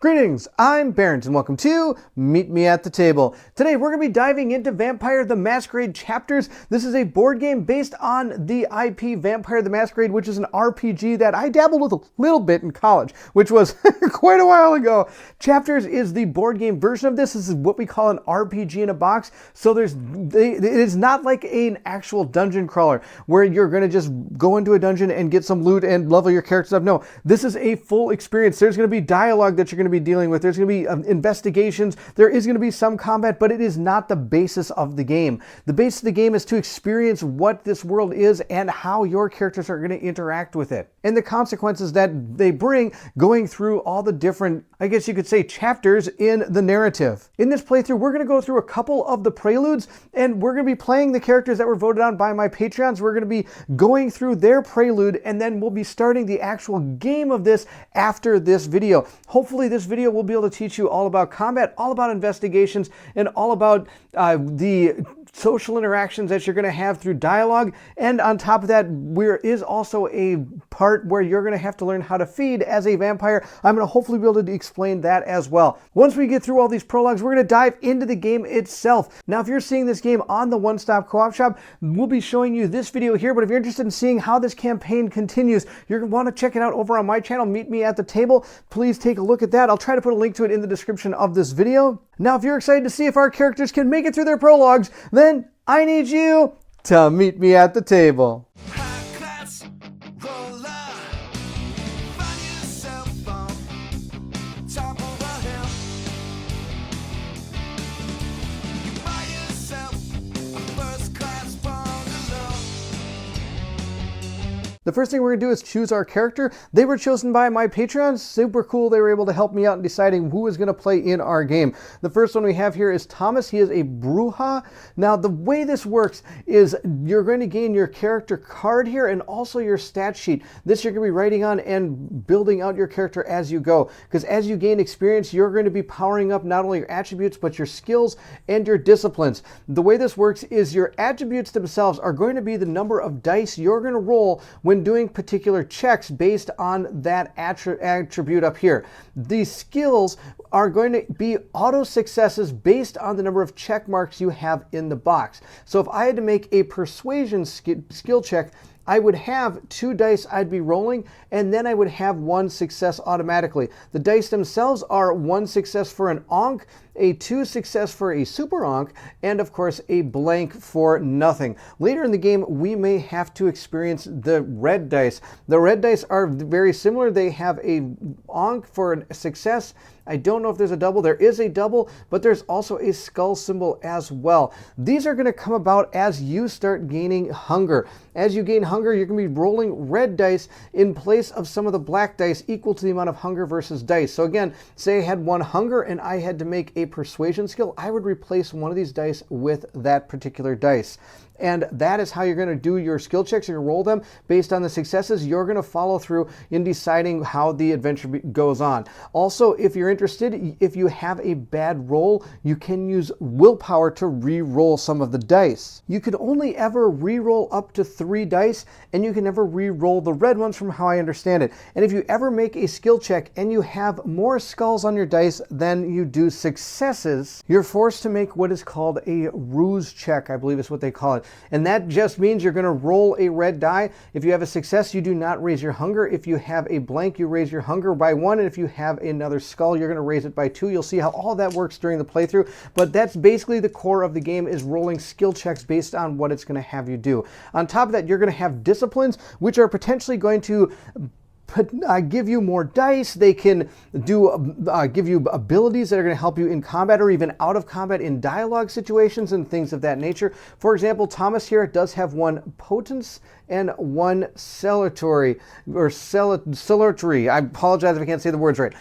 Greetings, I'm Bairnt and welcome to Meet Me at the Table. Today we're going to be diving into Vampire the Masquerade Chapters. This is a board game based on the IP Vampire the Masquerade, which is an RPG that I dabbled with a little bit in college, which was quite a while ago. Chapters is the board game version of this. This is what we call an RPG in a box. So it is not like an actual dungeon crawler where you're going to just go into a dungeon and get some loot and level your characters up. No, this is a full experience. There's going to be dialogue that you're going to be dealing with. There's going to be investigations. There is going to be some combat, but it is not the basis of the game. The base of the game is to experience what this world is and how your characters are going to interact with it, and the consequences that they bring going through all the different, I guess you could say, chapters in the narrative. In this playthrough, we're going to go through a couple of the preludes, and we're going to be playing the characters that were voted on by my Patreons. We're going to be going through their prelude, and then we'll be starting the actual game of this after this video. Hopefully this video will be able to teach you all about combat, all about investigations, and all about the social interactions that you're going to have through dialogue. And on top of that, there is also a part where you're going to have to learn how to feed as a vampire. I'm going to hopefully be able to explain that as well. Once we get through all these prologues, we're going to dive into the game itself. Now, if you're seeing this game on the One Stop Co-op Shop, we'll be showing you this video here, but if you're interested in seeing how this campaign continues, you're going to want to check it out over on my channel, Meet Me at the Table. Please take a look at that. I'll try to put a link to it in the description of this video. Now, if you're excited to see if our characters can make it through their prologues, then I need you to meet me at the table. The first thing we're going to do is choose our character. They were chosen by my Patreons. Super cool. They were able to help me out in deciding who is going to play in our game. The first one we have here is Tomas. He is a Bruja. Now, the way this works is you're going to gain your character card here and also your stat sheet. This you're going to be writing on and building out your character as you go. Because as you gain experience, you're going to be powering up not only your attributes, but your skills and your disciplines. The way this works is your attributes themselves are going to be the number of dice you're going to roll when doing particular checks based on that attribute up here. These skills are going to be auto successes based on the number of check marks you have in the box. So if I had to make a persuasion skill check, I would have 2 dice I'd be rolling, and then I would have 1 success automatically. The dice themselves are 1 success for an onk, a 2 success for a super onk, and of course a blank for nothing. Later in the game, we may have to experience the red dice. The red dice are very similar. They have a onk for a success. I don't know if there's a double. There is a double, but there's also a skull symbol as well. These are going to come about as you start gaining hunger. As you gain hunger, you're going to be rolling red dice in place of some of the black dice equal to the amount of hunger versus dice. So again, say I had 1 hunger and I had to make a persuasion skill, I would replace one of these dice with that particular dice. And that is how you're going to do your skill checks. You're going to roll them based on the successes. You're going to follow through in deciding how the adventure goes on. Also, if you're interested, if you have a bad roll, you can use willpower to re-roll some of the dice. You can only ever re-roll up to 3 dice, and you can never re-roll the red ones from how I understand it. And if you ever make a skill check and you have more skulls on your dice than you do successes, you're forced to make what is called a ruse check, I believe is what they call it. And that just means you're going to roll a red die. If you have a success, you do not raise your hunger. If you have a blank, you raise your hunger by 1. And if you have another skull, you're going to raise it by 2. You'll see how all that works during the playthrough. But that's basically the core of the game, is rolling skill checks based on what it's going to have you do. On top of that, you're going to have disciplines, which are potentially going to give you more dice. They can give you abilities that are going to help you in combat or even out of combat in dialogue situations and things of that nature. For example, Tomas here does have 1 potence and 1 salutary, or salutary. I apologize if I can't say the words right.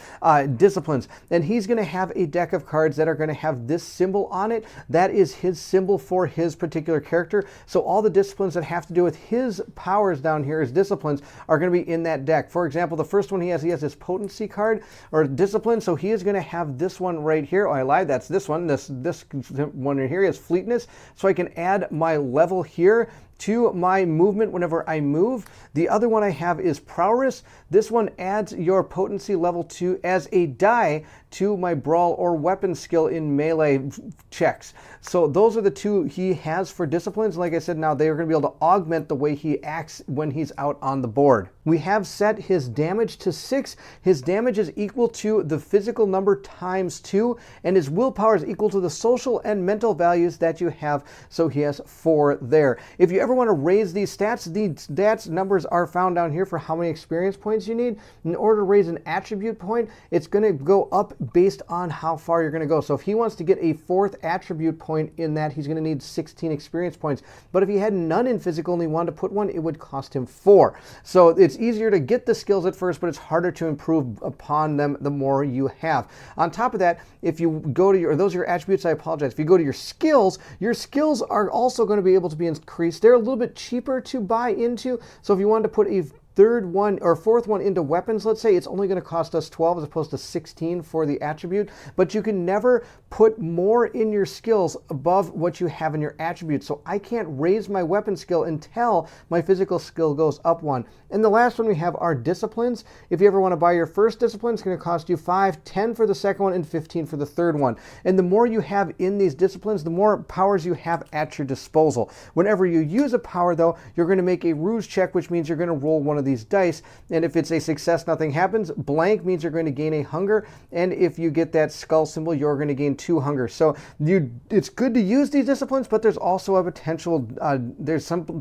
Disciplines. And he's going to have a deck of cards that are going to have this symbol on it. That is his symbol for his particular character. So all the disciplines that have to do with his powers down here, his disciplines, are going to be in that deck. For example, the first one he has this potency card or discipline. So he is going to have this one right here. Oh, I lied. That's this one. This one right here is fleetness. So I can add my level here to my movement whenever I move. The other one I have is Prowess. This one adds your potency level 2 as a die to my brawl or weapon skill in melee checks. So those are the two he has for disciplines. Like I said, now they are going to be able to augment the way he acts when he's out on the board. We have set his damage to 6. His damage is equal to the physical number times 2, and his willpower is equal to the social and mental values that you have. So he has 4 there. If you ever want to raise these stats numbers are found down here for how many experience points you need. In order to raise an attribute point, it's going to go up based on how far you're going to go. So if he wants to get a 4th attribute point in that, he's going to need 16 experience points. But if he had none in physical and he wanted to put one, it would cost him 4. So it's easier to get the skills at first, but it's harder to improve upon them the more you have. On top of that, if you go to those are your attributes, I apologize. If you go to your skills are also going to be able to be increased. They're a little bit cheaper to buy into. So if you wanted to put a 3rd one or 4th one into weapons, let's say, it's only going to cost us 12 as opposed to 16 for the attribute, but you can never put more in your skills above what you have in your attribute. So I can't raise my weapon skill until my physical skill goes up 1. And the last one we have are disciplines. If you ever want to buy your first discipline, it's going to cost you 5, 10 for the second one, and 15 for the third one. And the more you have in these disciplines, the more powers you have at your disposal. Whenever you use a power, though, you're going to make a ruse check, which means you're going to roll one of these dice, and if it's a success, nothing happens. Blank means you're going to gain a hunger, and if you get that skull symbol, you're going to gain 2 hunger. So it's good to use these disciplines, but there's also a potential,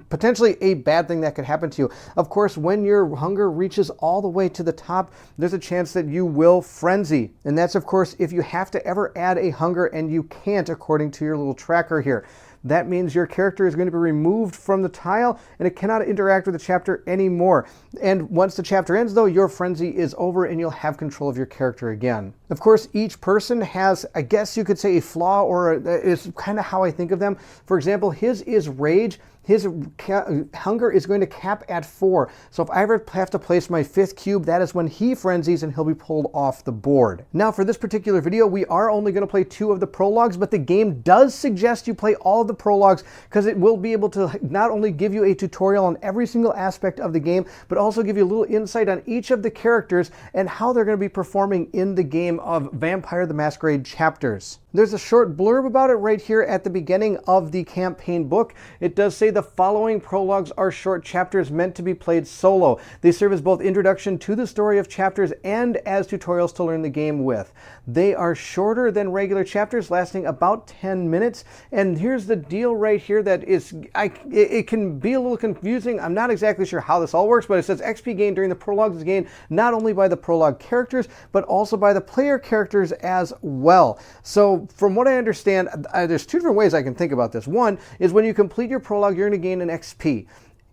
potentially a bad thing that could happen to you. Of course, when your hunger reaches all the way to the top, there's a chance that you will frenzy, and that's of course if you have to ever add a hunger and you can't according to your little tracker here. That means your character is going to be removed from the tile and it cannot interact with the chapter anymore. And once the chapter ends, though, your frenzy is over and you'll have control of your character again. Of course, each person has, I guess you could say, a flaw, or is kind of how I think of them. For example, his is rage. His hunger is going to cap at 4. So if I ever have to place my 5th cube, that is when he frenzies and he'll be pulled off the board. Now for this particular video, we are only going to play 2 of the prologues, but the game does suggest you play all of the prologues because it will be able to not only give you a tutorial on every single aspect of the game, but also give you a little insight on each of the characters and how they're going to be performing in the game of Vampire the Masquerade chapters. There's a short blurb about it right here at the beginning of the campaign book. It does say the following prologues are short chapters meant to be played solo. They serve as both introduction to the story of chapters and as tutorials to learn the game with. They are shorter than regular chapters, lasting about 10 minutes. And here's the deal right here that it can be a little confusing. I'm not exactly sure how this all works, but it says XP gained during the prologue is gained not only by the prologue characters, but also by the player characters as well. So from what I understand, there's 2 different ways I can think about this. One is when you complete your prologue, you're going to gain an XP.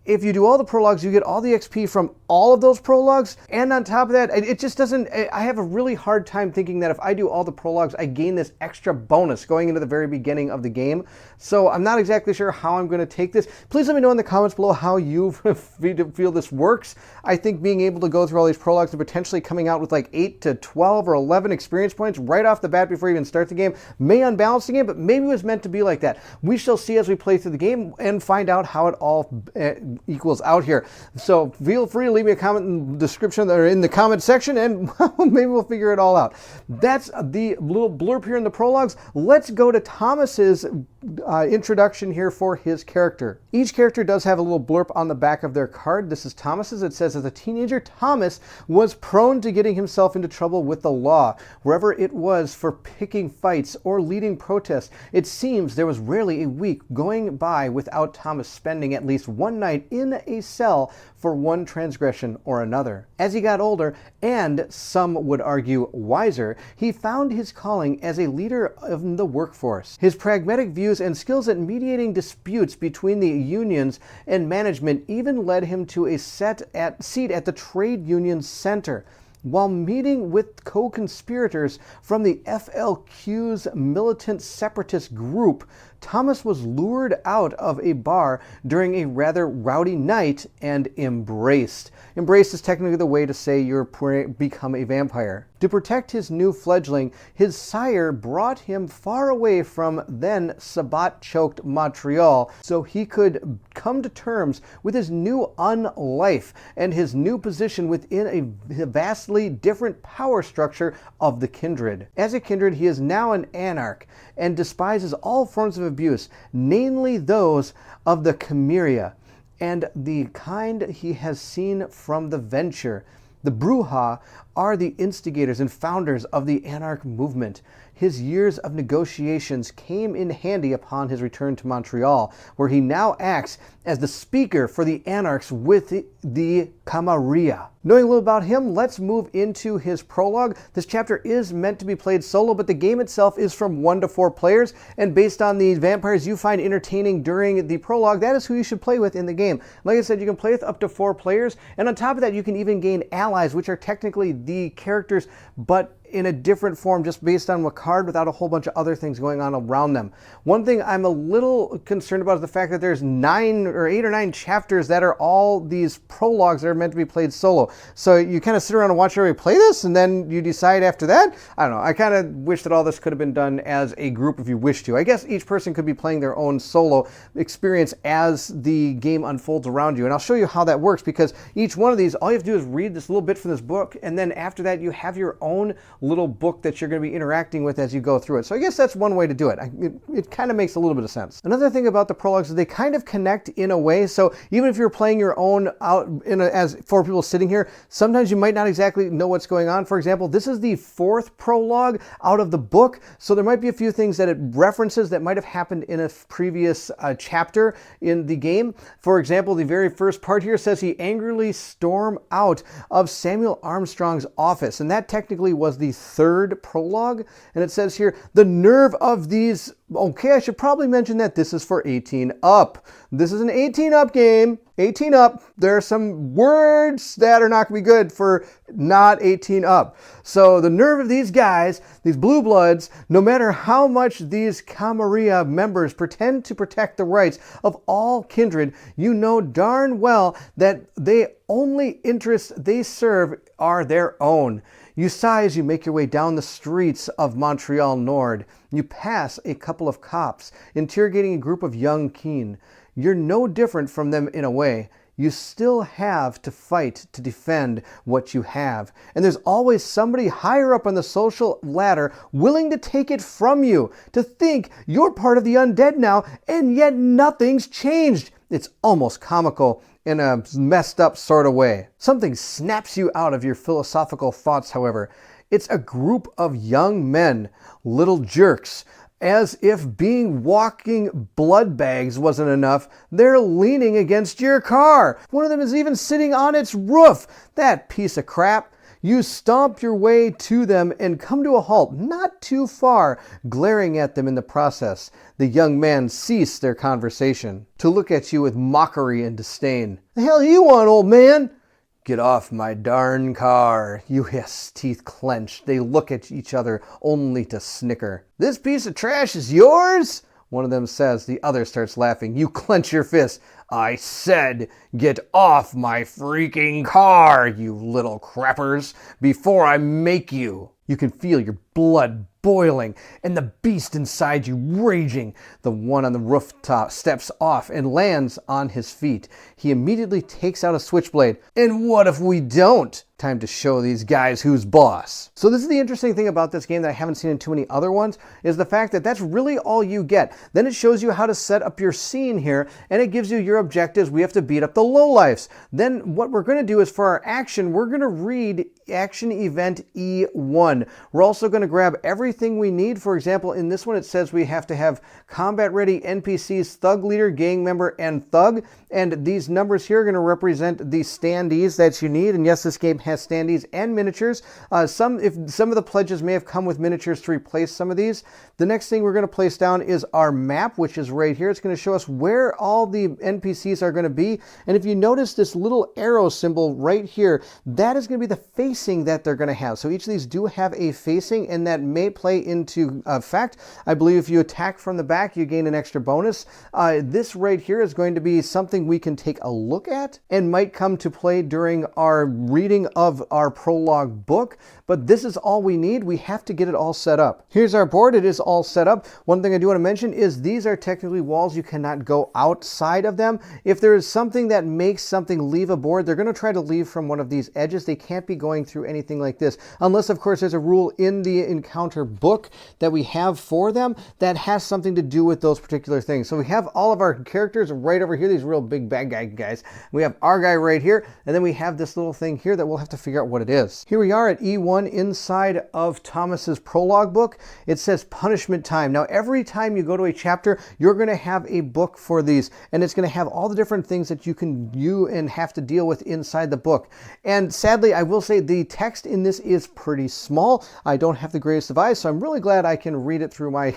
If you do all the prologues, you get all the XP from all of those prologues. And on top of that, it just doesn't, I have a really hard time thinking that if I do all the prologues, I gain this extra bonus going into the very beginning of the game. So I'm not exactly sure how I'm going to take this. Please let me know in the comments below how you feel this works. I think being able to go through all these prologues and potentially coming out with like 8 to 12 or 11 experience points right off the bat before you even start the game may unbalance the game, but maybe it was meant to be like that. We shall see as we play through the game and find out how it all equals out here. So feel free to leave me a comment in the description or in the comment section, and maybe we'll figure it all out. That's the little blurb here in the prologues. Let's go to Thomas's introduction here for his character. Each character does have a little blurb on the back of their card. This is Thomas's. It says, as a teenager, Thomas was prone to getting himself into trouble with the law. Wherever it was for picking fights or leading protests, it seems there was rarely a week going by without Thomas spending at least one night in a cell for one transgression or another. As he got older, and some would argue wiser, he found his calling as a leader of the workforce. His pragmatic views and skills at mediating disputes between the unions and management even led him to a seat at the trade union center. While meeting with co-conspirators from the FLQ's militant separatist group, Tomas was lured out of a bar during a rather rowdy night and embraced. Embraced is technically the way to say you're become a vampire. To protect his new fledgling, his sire brought him far away from then Sabbat-choked Montreal so he could come to terms with his new unlife and his new position within a vastly different power structure of the kindred. As a kindred, he is now an anarch and despises all forms of abuse, namely those of the Chimeria and the kind he has seen from the venture. The Bruja are the instigators and founders of the anarch movement. His years of negotiations came in handy upon his return to Montreal, where he now acts as the speaker for the anarchs with the Camarilla. Knowing a little about him, let's move into his prologue. This chapter is meant to be played solo, but the game itself is from 1 to 4 players, and based on the vampires you find entertaining during the prologue, that is who you should play with in the game. Like I said, you can play with up to 4 players, and on top of that, you can even gain allies, which are technically the characters, but in a different form, just based on what card, without a whole bunch of other things going on around them. One thing I'm a little concerned about is the fact that there's 8 or 9 chapters that are all these prologues that are meant to be played solo. So you kind of sit around and watch everybody play this, and then you decide after that. I don't know. I kind of wish that all this could have been done as a group if you wish to. I guess each person could be playing their own solo experience as the game unfolds around you. And I'll show you how that works, because each one of these, all you have to do is read this little bit from this book, and then after that you have your own little book that you're going to be interacting with as you go through it. So I guess that's one way to do it. It kind of makes a little bit of sense. Another thing about the prologues is they kind of connect in a way. So even if you're playing your own out as 4 people sitting here, sometimes you might not exactly know what's going on. For example, this is the 4th prologue out of the book, so there might be a few things that it references that might have happened in a previous chapter in the game. For example, the very first part here says he angrily stormed out of Samuel Armstrong's office, and that technically was the 3rd prologue. And it says here, the nerve of these... Okay, I should probably mention that this is for 18 up. This is an 18 up game. 18 up. There are some words that are not going to be good for not 18 up. So the nerve of these guys, these blue bloods, no matter how much these Camarilla members pretend to protect the rights of all kindred, you know darn well that the only interests they serve are their own. You sigh as you make your way down the streets of Montreal Nord. You pass a couple of cops interrogating a group of young keen. You're no different from them in a way. You still have to fight to defend what you have. And there's always somebody higher up on the social ladder willing to take it from you. To think you're part of the undead now, and yet nothing's changed. It's almost comical in a messed up sort of way. Something snaps you out of your philosophical thoughts, however. It's a group of young men, little jerks. As if being walking blood bags wasn't enough, they're leaning against your car. One of them is even sitting on its roof. That piece of crap. You stomp your way to them and come to a halt not too far, glaring at them in the process. The young men cease their conversation to look at you with mockery and disdain. The hell you want, old man? Get off my darn car, you hiss, teeth clenched. They look at each other only to snicker. This piece of trash is yours? One of them says. The other starts laughing. You clench your fist. I said, get off my freaking car, you little crappers, before I make you. You can feel your blood boiling and the beast inside you raging. The one on the rooftop steps off and lands on his feet. He immediately takes out a switchblade. And what if we don't? Time to show these guys who's boss. So this is the interesting thing about this game that I haven't seen in too many other ones, is the fact that that's really all you get. Then it shows you how to set up your scene here, and it gives you your objectives. We have to beat up the lowlifes. Then what we're going to do is, for our action, we're going to read action event E1. We're also going to grab everything we need. For example, in this one it says we have to have combat ready NPCs, thug leader, gang member, and thug. And these numbers here are going to represent the standees that you need. And yes, this game has standees and miniatures. Some of the pledges may have come with miniatures to replace some of these. The next thing we're going to place down is our map, which is right here. It's going to show us where all the NPCs are going to be. And if you notice this little arrow symbol right here, that is going to be the facing that they're going to have. So each of these do have have a facing, and that may play into effect. I believe if you attack from the back, you gain an extra bonus. This right here is going to be something we can take a look at and might come to play during our reading of our prologue book, but this is all we need. We have to get it all set up. Here's our board. It is all set up. One thing I do want to mention is these are technically walls. You cannot go outside of them. If there is something that makes something leave a board, they're going to try to leave from one of these edges. They can't be going through anything like this, unless of course there's a rule in the encounter book that we have for them that has something to do with those particular things. So we have all of our characters right over here, these real big bad guys. We have our guy right here, and then we have this little thing here that we'll have to figure out what it is. Here we are at E1 inside of Thomas's prologue book. It says punishment time. Now every time you go to a chapter, you're going to have a book for these, and it's going to have all the different things that you and have to deal with inside the book. And sadly, I will say the text in this is pretty small. I don't have the greatest of eyes, so I'm really glad I can read it through my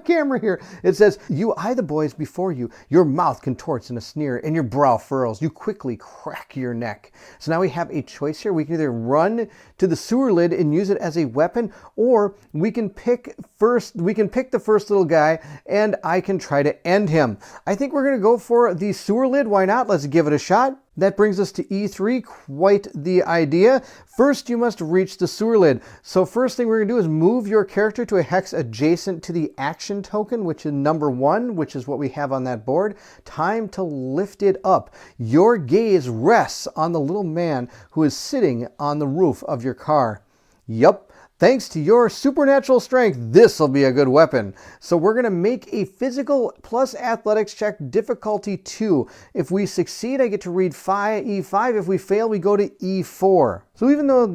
camera here. It says, "You eye the boys before you, your mouth contorts in a sneer, and your brow furrows. You quickly crack your neck." So now we have a choice here. We can either run to the sewer lid and use it as a weapon, or we can pick the first little guy, and I can try to end him. I think we're going to go for the sewer lid. Why not? Let's give it a shot. That brings us to E3, quite the idea. First, you must reach the sewer lid. So first thing we're going to do is move your character to a hex adjacent to the action token, which is number 1, which is what we have on that board. Time to lift it up. Your gaze rests on the little man who is sitting on the roof of your car. Yup. Thanks to your supernatural strength, this will be a good weapon. So we're going to make a physical plus athletics check, difficulty 2. If we succeed, I get to read E5. If we fail, we go to E4. So even though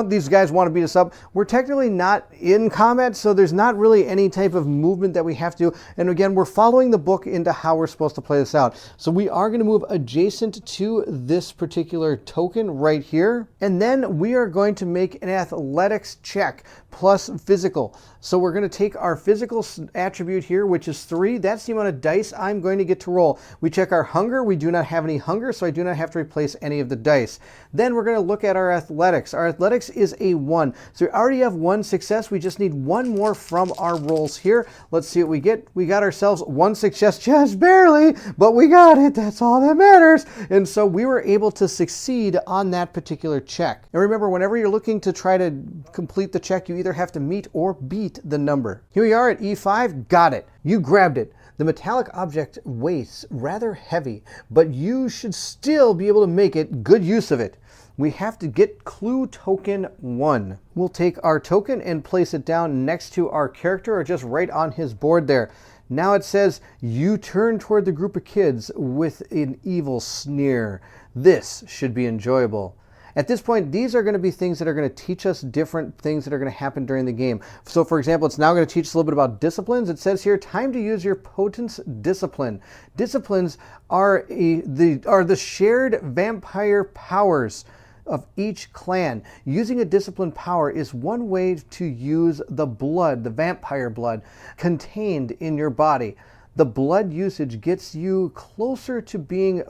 these guys want to beat us up, we're technically not in combat, so there's not really any type of movement that we have to do. And again, we're following the book into how we're supposed to play this out. So we are going to move adjacent to this particular token right here. And then we are going to make an athletics check plus physical. So we're going to take our physical attribute here, which is 3. That's the amount of dice I'm going to get to roll. We check our hunger. We do not have any hunger, so I do not have to replace any of the dice. Then we're going to look at our athletics. Our athletics is a 1. So we already have 1 success. We just need 1 more from our rolls here. Let's see what we get. We got ourselves 1 success, just barely, but we got it. That's all that matters. And so we were able to succeed on that particular check. And remember, whenever you're looking to try to complete the check, you either have to meet or beat the number. Here we are at E5. Got it. You grabbed it. The metallic object weighs rather heavy, but you should still be able to make it good use of it. We have to get clue token 1. We'll take our token and place it down next to our character, or just right on his board there. Now it says, you turn toward the group of kids with an evil sneer. This should be enjoyable. At this point, these are going to be things that are going to teach us different things that are going to happen during the game. So for example, it's now going to teach us a little bit about disciplines. It says here, time to use your potence discipline. Disciplines are the shared vampire powers of each clan. Using a discipline power is one way to use the blood, the vampire blood, contained in your body. The blood usage gets you closer to being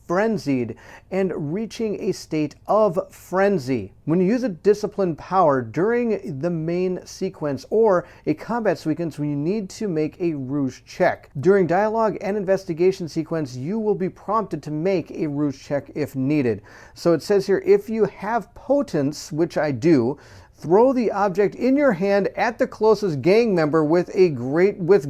frenzied and reaching a state of frenzy. When you use a discipline power during the main sequence or a combat sequence, when you need to make a rouge check. During dialogue and investigation sequence, you will be prompted to make a rouge check if needed. So it says here, if you have potence, which I do, throw the object in your hand at the closest gang member with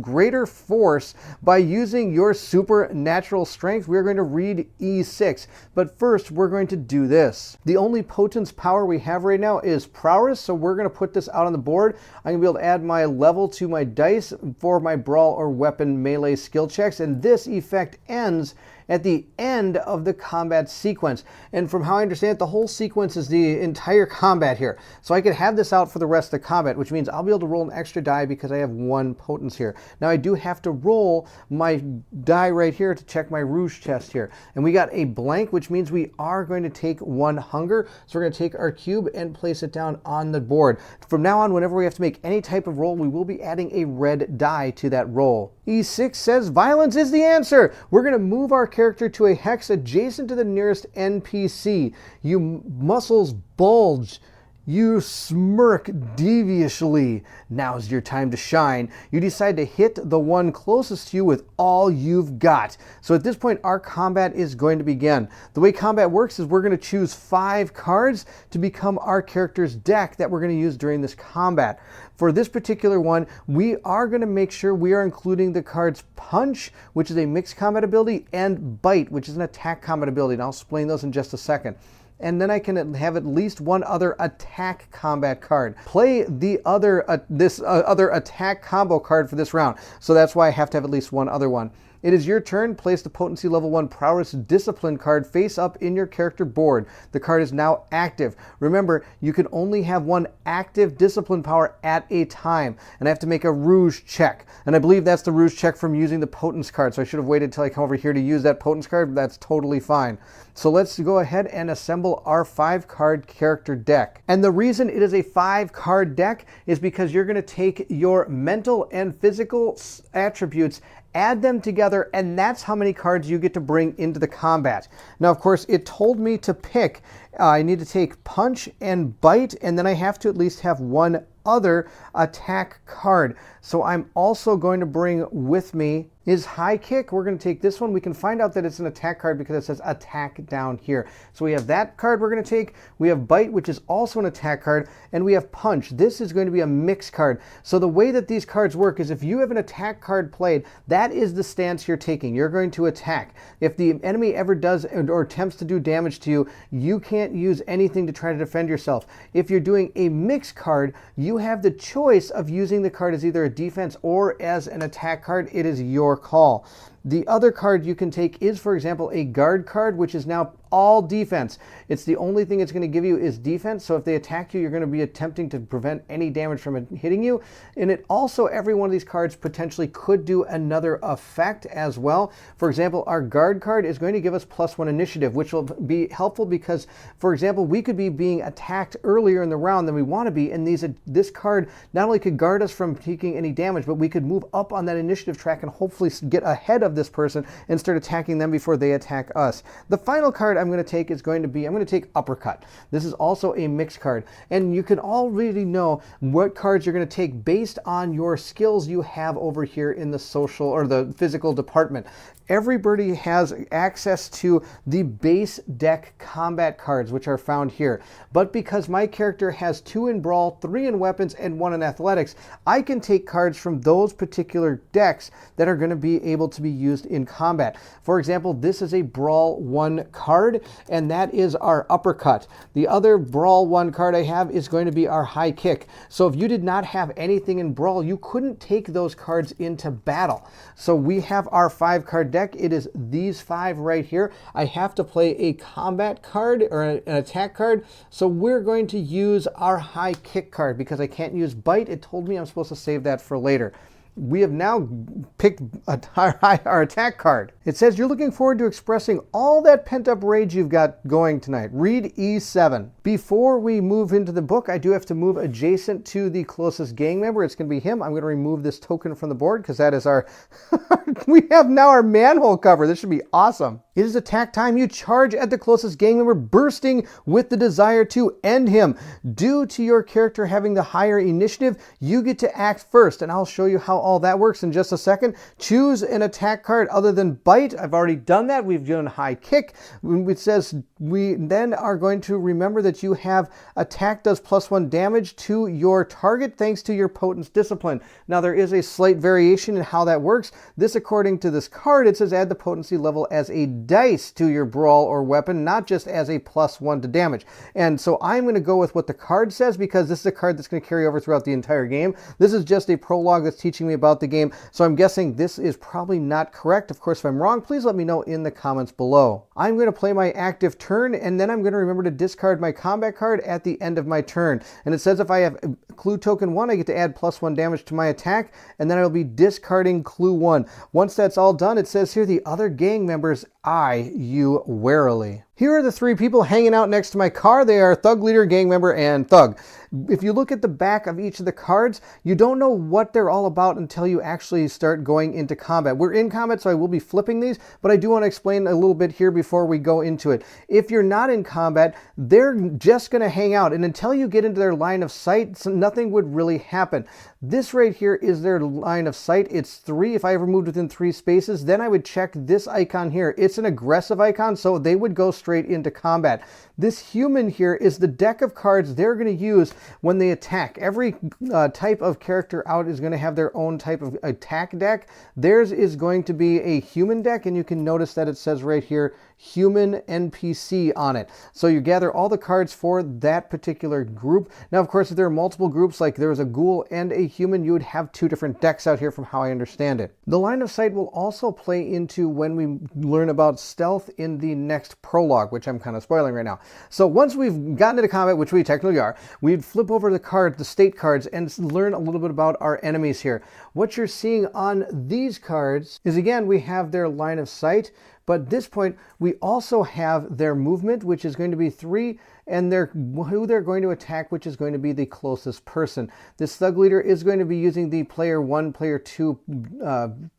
greater force by using your supernatural strength. We're going to read E6, but first we're going to do this. The only potence power we have right now is prowess, so we're going to put this out on the board. I'm going to be able to add my level to my dice for my brawl or weapon melee skill checks, and this effect ends at the end of the combat sequence. And from how I understand it, the whole sequence is the entire combat here. So I could have this out for the rest of the combat, which means I'll be able to roll an extra die because I have 1 potence here. Now I do have to roll my die right here to check my rouge test here. And we got a blank, which means we are going to take 1 hunger. So we're going to take our cube and place it down on the board. From now on, whenever we have to make any type of roll, we will be adding a red die to that roll. E6 says violence is the answer. We're going to move our character to a hex adjacent to the nearest NPC. You muscles bulge You smirk deviously. Now's your time to shine. You decide to hit the one closest to you with all you've got. So at this point, our combat is going to begin. The way combat works is we're going to choose 5 cards to become our character's deck that we're going to use during this combat. For this particular one, we are going to make sure we are including the cards Punch, which is a mixed combat ability, and Bite, which is an attack combat ability. And I'll explain those in just a second. And then I can have at least one other attack combat card. Play the other other attack combo card for this round. So that's why I have to have at least one other one. It is your turn. Place the Potency Level 1 Prowess Discipline card face up in your character board. The card is now active. Remember, you can only have one active discipline power at a time. And I have to make a Rouge check. And I believe that's the Rouge check from using the Potence card. So I should have waited till I come over here to use that Potence card. That's totally fine. So let's go ahead and assemble our 5-card character deck. And the reason it is a 5-card deck is because you're going to take your mental and physical attributes, add them together, and that's how many cards you get to bring into the combat. Now, of course, it told me to pick. I need to take Punch and Bite, and then I have to at least have one other attack card. So I'm also going to bring with me is High Kick. We're going to take this one. We can find out that it's an attack card because it says attack down here. So we have that card we're going to take. We have Bite, which is also an attack card, and we have Punch. This is going to be a mix card. So the way that these cards work is if you have an attack card played, that is the stance you're taking. You're going to attack. If the enemy ever does or attempts to do damage to you, you can't use anything to try to defend yourself. If you're doing a mix card, you have the choice of using the card as either a defense or as an attack card. It is your call. The other card you can take is, for example, a guard card, which is now all defense. It's the only thing it's going to give you is defense. So if they attack you, you're going to be attempting to prevent any damage from it hitting you. And it also, every one of these cards potentially could do another effect as well. For example, our guard card is going to give us +1 initiative, which will be helpful because, for example, we could be being attacked earlier in the round than we want to be. And this card not only could guard us from taking any damage, but we could move up on that initiative track and hopefully get ahead of this person and start attacking them before they attack us. The final card I'm going to take is going to be, I'm going to take Uppercut. This is also a mixed card. And you can already know what cards you're going to take based on your skills you have over here in the social or the physical department. Everybody has access to the base deck combat cards, which are found here. But because my character has 2 in Brawl, 3 in Weapons, and 1 in Athletics, I can take cards from those particular decks that are going to be able to be used in combat. For example, this is a Brawl 1 card, and that is our Uppercut. The other Brawl 1 card I have is going to be our High Kick. So if you did not have anything in Brawl, you couldn't take those cards into battle. So we have our 5-card deck. It is these 5 right here. I have to play a combat card or an attack card. So we're going to use our High Kick card because I can't use Bite. It told me I'm supposed to save that for later. We have now picked our attack card. It says you're looking forward to expressing all that pent-up rage you've got going tonight. Read E7. Before we move into the book, I do have to move adjacent to the closest gang member. It's going to be him. I'm going to remove this token from the board because that is our... we have now our manhole cover. This should be awesome. It is attack time. You charge at the closest gang member, bursting with the desire to end him. Due to your character having the higher initiative, you get to act first, and I'll show you how all that works in just a second. Choose an attack card other than Bite. I've already done that. We've done High Kick. It says we then are going to remember that you have attack does +1 damage to your target thanks to your Potence Discipline. Now there is a slight variation in how that works. This, according to this card, it says add the potency level as a dice to your Brawl or weapon, not just as a +1 to damage. And so I'm going to go with what the card says because this is a card that's going to carry over throughout the entire game. This is just a prologue that's teaching me about the game, so I'm guessing this is probably not correct. Of course, if I'm wrong, please let me know in the comments below. I'm going to play my active turn, and then I'm going to remember to discard my combat card at the end of my turn. And it says if I have Clue Token 1, I get to add +1 damage to my attack, and then I'll be discarding Clue 1. Once that's all done, it says here the other gang members eye you warily. Here are the three people hanging out next to my car. They are Thug Leader, Gang Member, and Thug. If you look at the back of each of the cards, you don't know what they're all about until you actually start going into combat. We're in combat, so I will be flipping these, but I do want to explain a little bit here before we go into it. If you're not in combat, they're just going to hang out, and until you get into their line of sight, nothing would really happen. This right here is their line of sight. It's 3. If I ever moved within 3 spaces, then I would check this icon here. It's an aggressive icon, so they would go straight into combat. This human here is the deck of cards they're going to use when they attack. Every type of character out is going to have their own type of attack deck. Theirs is going to be a human deck, and you can notice that it says right here, human NPC on it. So you gather all the cards for that particular group. Now, of course, if there are multiple groups, like there was a ghoul and a human, you would have 2 different decks out here from how I understand it. The line of sight will also play into when we learn about stealth in the next prologue, which I'm kind of spoiling right now. So once we've gotten into combat, which we technically are, we'd flip over the cards, the state cards, and learn a little bit about our enemies here. What you're seeing on these cards is, again, we have their line of sight, but at this point, we also have their movement, which is going to be 3, and who they're going to attack, which is going to be the closest person. This Thug Leader is going to be using the player 1, player 2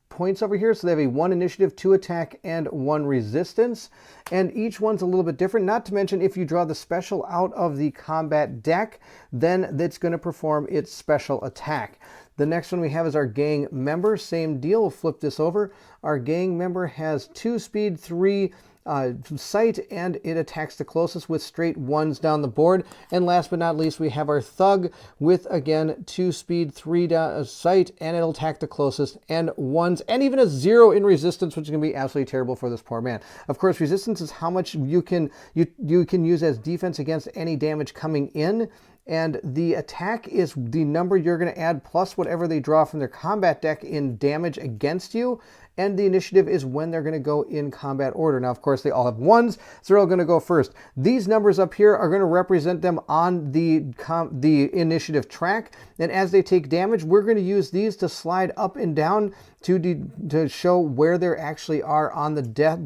points over here. So they have a 1 initiative, 2 attack, and 1 resistance. And each one's a little bit different. Not to mention, if you draw the special out of the combat deck, then that's going to perform its special attack. The next one we have is our gang member. Same deal. We'll flip this over. Our gang member has 2 speed, 3 sight, and it attacks the closest with straight 1s down the board. And last but not least, we have our thug with, again, 2 speed, 3 sight, and it'll attack the closest, and 1s, and even a 0 in resistance, which is going to be absolutely terrible for this poor man. Of course, resistance is how much you can use as defense against any damage coming in. And the attack is the number you're going to add plus whatever they draw from their combat deck in damage against you. And the initiative is when they're going to go in combat order. Now, of course, they all have 1s, so they're all going to go first. These numbers up here are going to represent them on the initiative track. And as they take damage, we're going to use these to slide up and down to show where they actually are on the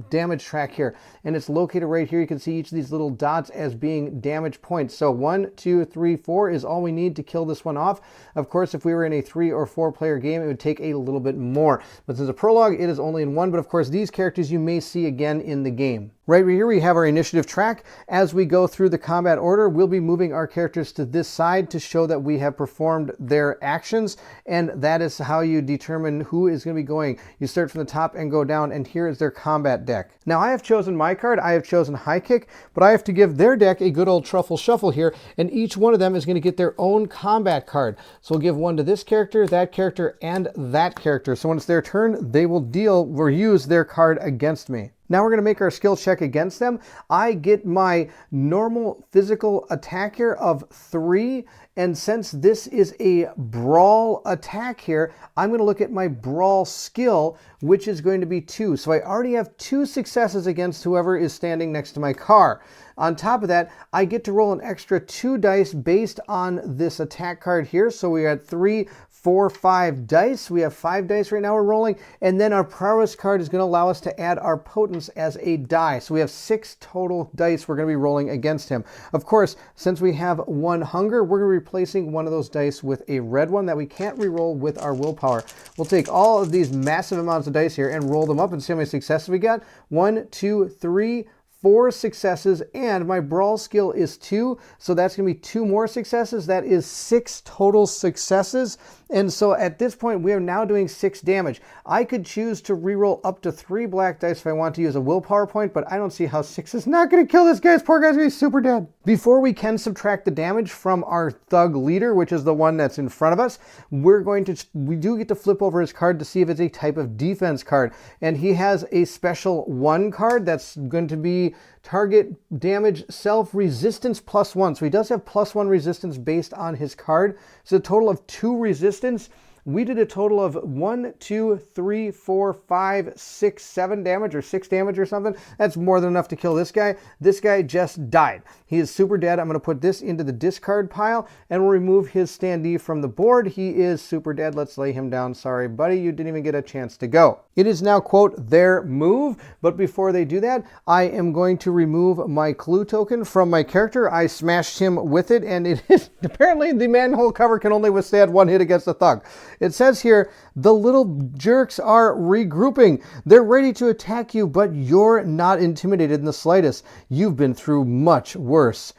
damage track here. And it's located right here. You can see each of these little dots as being damage points. So 1, 2, 3, 4 is all we need to kill this one off. Of course, if we were in a 3 or 4 player game, it would take a little bit more. But since a prologue, it is only in 1. But of course, these characters you may see again in the game. Right here we have our initiative track. As we go through the combat order, we'll be moving our characters to this side to show that we have performed their actions, and that is how you determine who is going to be going. You start from the top and go down, and here is their combat deck. Now, I have chosen my card. I have chosen High Kick, but I have to give their deck a good old truffle shuffle here, and each one of them is going to get their own combat card. So we'll give one to this character, and that character. So when it's their turn, they will deal or use their card against me. Now we're going to make our skill check against them. I get my normal physical attack here of 3. And since this is a brawl attack here, I'm going to look at my brawl skill, which is going to be 2. So I already have 2 successes against whoever is standing next to my car. On top of that, I get to roll an extra 2 dice based on this attack card here. So we got 3, 4, 5 dice. We have 5 dice right now we're rolling. And then our prowess card is going to allow us to add our potence as a die. So we have 6 total dice we're going to be rolling against him. Of course, since we have 1 hunger, we're going to be replacing one of those dice with a red one that we can't reroll with our willpower. We'll take all of these massive amounts of dice here and roll them up and see how many successes we got. 1, 2, 3, 4 successes, and my brawl skill is 2, so that's going to be 2 more successes. That is 6 total successes. And so at this point, we are now doing 6 damage. I could choose to reroll up to 3 black dice if I want to use a willpower point, but I don't see how 6 is not going to kill this guy. This poor guy's going to be super dead. Before we can subtract the damage from our thug leader, which is the one that's in front of us, we do get to flip over his card to see if it's a type of defense card. And he has a special 1 card that's going to be target damage self resistance +1. So he does have +1 resistance based on his card. So a total of 2 resistance. We did a total of 1, 2, 3, 4, 5, 6, 7 damage, or 6 damage or something. That's more than enough to kill this guy. This guy just died. He is super dead. I'm going to put this into the discard pile, and we'll remove his standee from the board. He is super dead. Let's lay him down. Sorry, buddy, you didn't even get a chance to go. It is now, quote, their move, but before they do that, I am going to remove my clue token from my character. I smashed him with it, and it is apparently the manhole cover can only withstand one hit against a thug. It says here, the little jerks are regrouping. They're ready to attack you, but you're not intimidated in the slightest. You've been through much worse.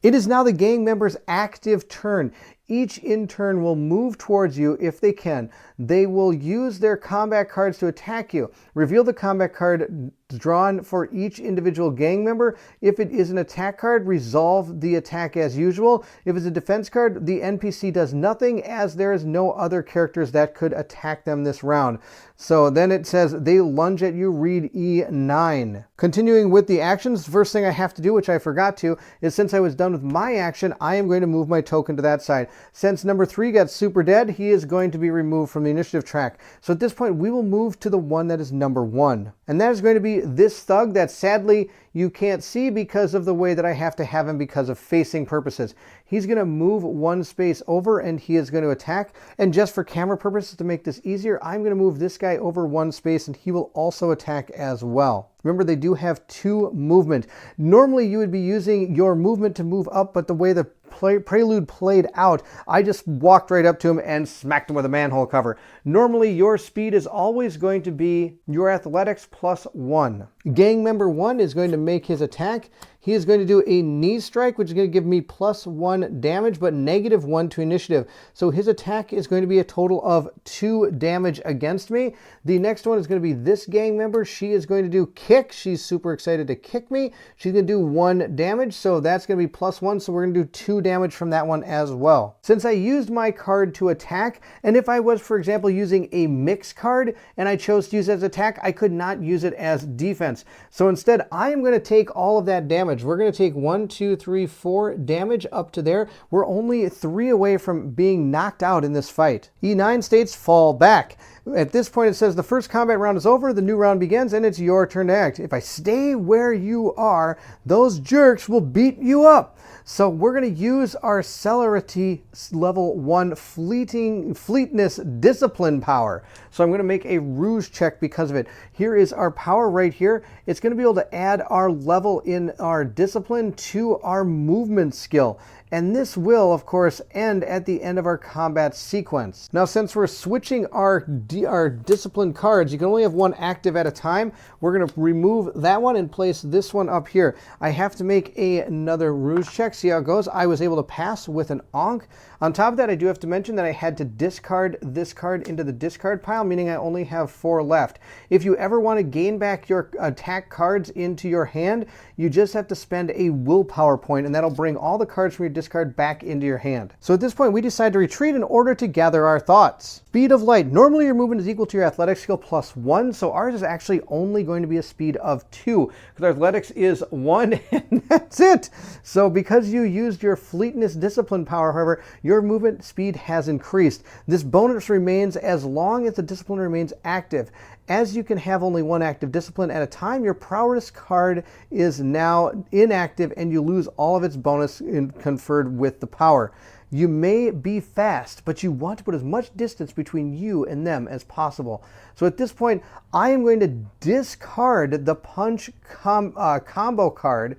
It is now the gang member's active turn. Each in turn will move towards you if they can. They will use their combat cards to attack you. Reveal the combat card drawn for each individual gang member. If it is an attack card, resolve the attack as usual. If it's a defense card, the NPC does nothing, as there is no other characters that could attack them this round. So then it says they lunge at you, read E9. Continuing with the actions, first thing I have to do, which I forgot to, is since I was done with my action, I am going to move my token to that side. Since number 3 got super dead, he is going to be removed from the initiative track. So at this point, we will move to the one that is number 1. And that is going to be this thug that sadly you can't see because of the way that I have to have him because of facing purposes. He's going to move 1 space over and he is going to attack. And just for camera purposes to make this easier, I'm going to move this guy over 1 space and he will also attack as well. Remember, they do have 2 movement. Normally you would be using your movement to move up, but the way the Prelude played out, I just walked right up to him and smacked him with a manhole cover. Normally your speed is always going to be your athletics plus 1. Gang member 1 is going to make his attack. He is going to do a knee strike, which is going to give me plus 1 damage, but negative 1 to initiative. So his attack is going to be a total of 2 damage against me. The next one is going to be this gang member. She is going to do kick. She's super excited to kick me. She's going to do 1 damage, so that's going to be plus 1. So we're going to do 2 damage from that one as well. Since I used my card to attack, and if I was, for example, using a mix card and I chose to use it as attack, I could not use it as defense. So instead, I am going to take all of that damage. We're going to take 1, 2, 3, 4 damage up to there. We're only 3 away from being knocked out in this fight. E9 states fall back. At this point, it says the first combat round is over, the new round begins, and it's your turn to act. If I stay where you are, those jerks will beat you up. So we're going to use our celerity level 1 fleetness discipline power. So I'm going to make a rouge check because of it. Here is our power right here. It's going to be able to add our level in our discipline to our movement skill. And this will, of course, end at the end of our combat sequence. Now, since we're switching our discipline cards, you can only have 1 active at a time. We're going to remove that one and place this one up here. I have to make another rouge check. See how it goes? I was able to pass with an onk. On top of that, I do have to mention that I had to discard this card into the discard pile, meaning I only have 4 left. If you ever want to gain back your attack cards into your hand, you just have to spend a willpower point, and that'll bring all the cards from your discard back into your hand. So at this point, we decide to retreat in order to gather our thoughts. Speed of light. Normally your movement is equal to your athletics skill plus 1, so ours is actually only going to be a speed of 2, because our athletics is 1, and that's it. So because you used your fleetness discipline power, however, your movement speed has increased. This bonus remains as long as the discipline remains active. As you can have only 1 active discipline at a time, your prowess card is now inactive and you lose all of its bonus conferred with the power. You may be fast, but you want to put as much distance between you and them as possible. So at this point, I am going to discard the punch combo card,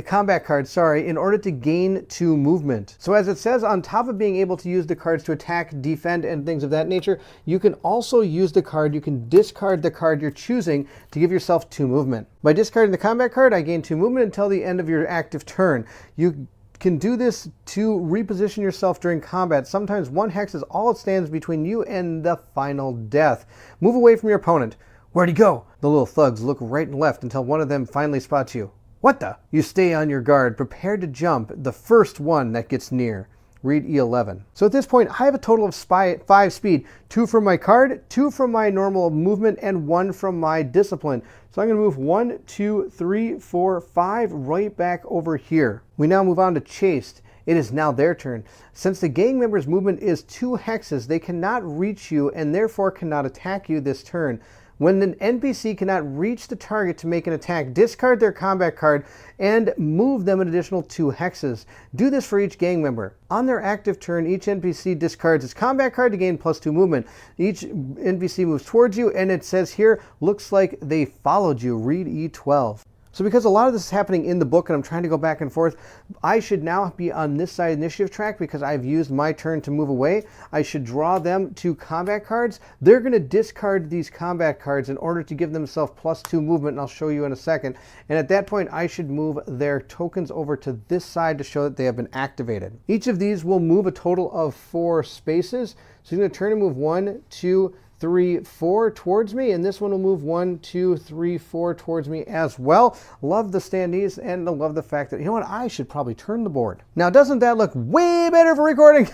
combat card, sorry, in order to gain 2 movement. So as it says, on top of being able to use the cards to attack, defend, and things of that nature, you can also use the card, you can discard the card you're choosing to give yourself 2 movement. By discarding the combat card, I gain 2 movement until the end of your active turn. You can do this to reposition yourself during combat. Sometimes 1 hex is all it stands between you and the final death. Move away from your opponent. Where'd he go? The little thugs look right and left until one of them finally spots you. What the? You stay on your guard, prepared to jump the first one that gets near. Read E11. So at this point, I have a total of 5 speed. 2 from my card, 2 from my normal movement, and 1 from my discipline. So I'm going to move 1, 2, 3, 4, 5 right back over here. We now move on to chased. It is now their turn. Since the gang member's movement is 2 hexes, they cannot reach you and therefore cannot attack you this turn. When an NPC cannot reach the target to make an attack, discard their combat card and move them an additional 2 hexes. Do this for each gang member. On their active turn, each NPC discards its combat card to gain +2 movement. Each NPC moves towards you, and it says here, looks like they followed you. Read E12. So because a lot of this is happening in the book and I'm trying to go back and forth, I should now be on this side initiative track because I've used my turn to move away. I should draw them 2 combat cards. They're going to discard these combat cards in order to give themselves +2 movement, and I'll show you in a second. And at that point, I should move their tokens over to this side to show that they have been activated. Each of these will move a total of 4 spaces. So you're going to turn and move 1, 2, 3, 4 towards me, and this one will move 1, 2, 3, 4 towards me as well. Love the standees, and I love the fact that, you know what, I should probably turn the board. Now, doesn't that look way better for recording?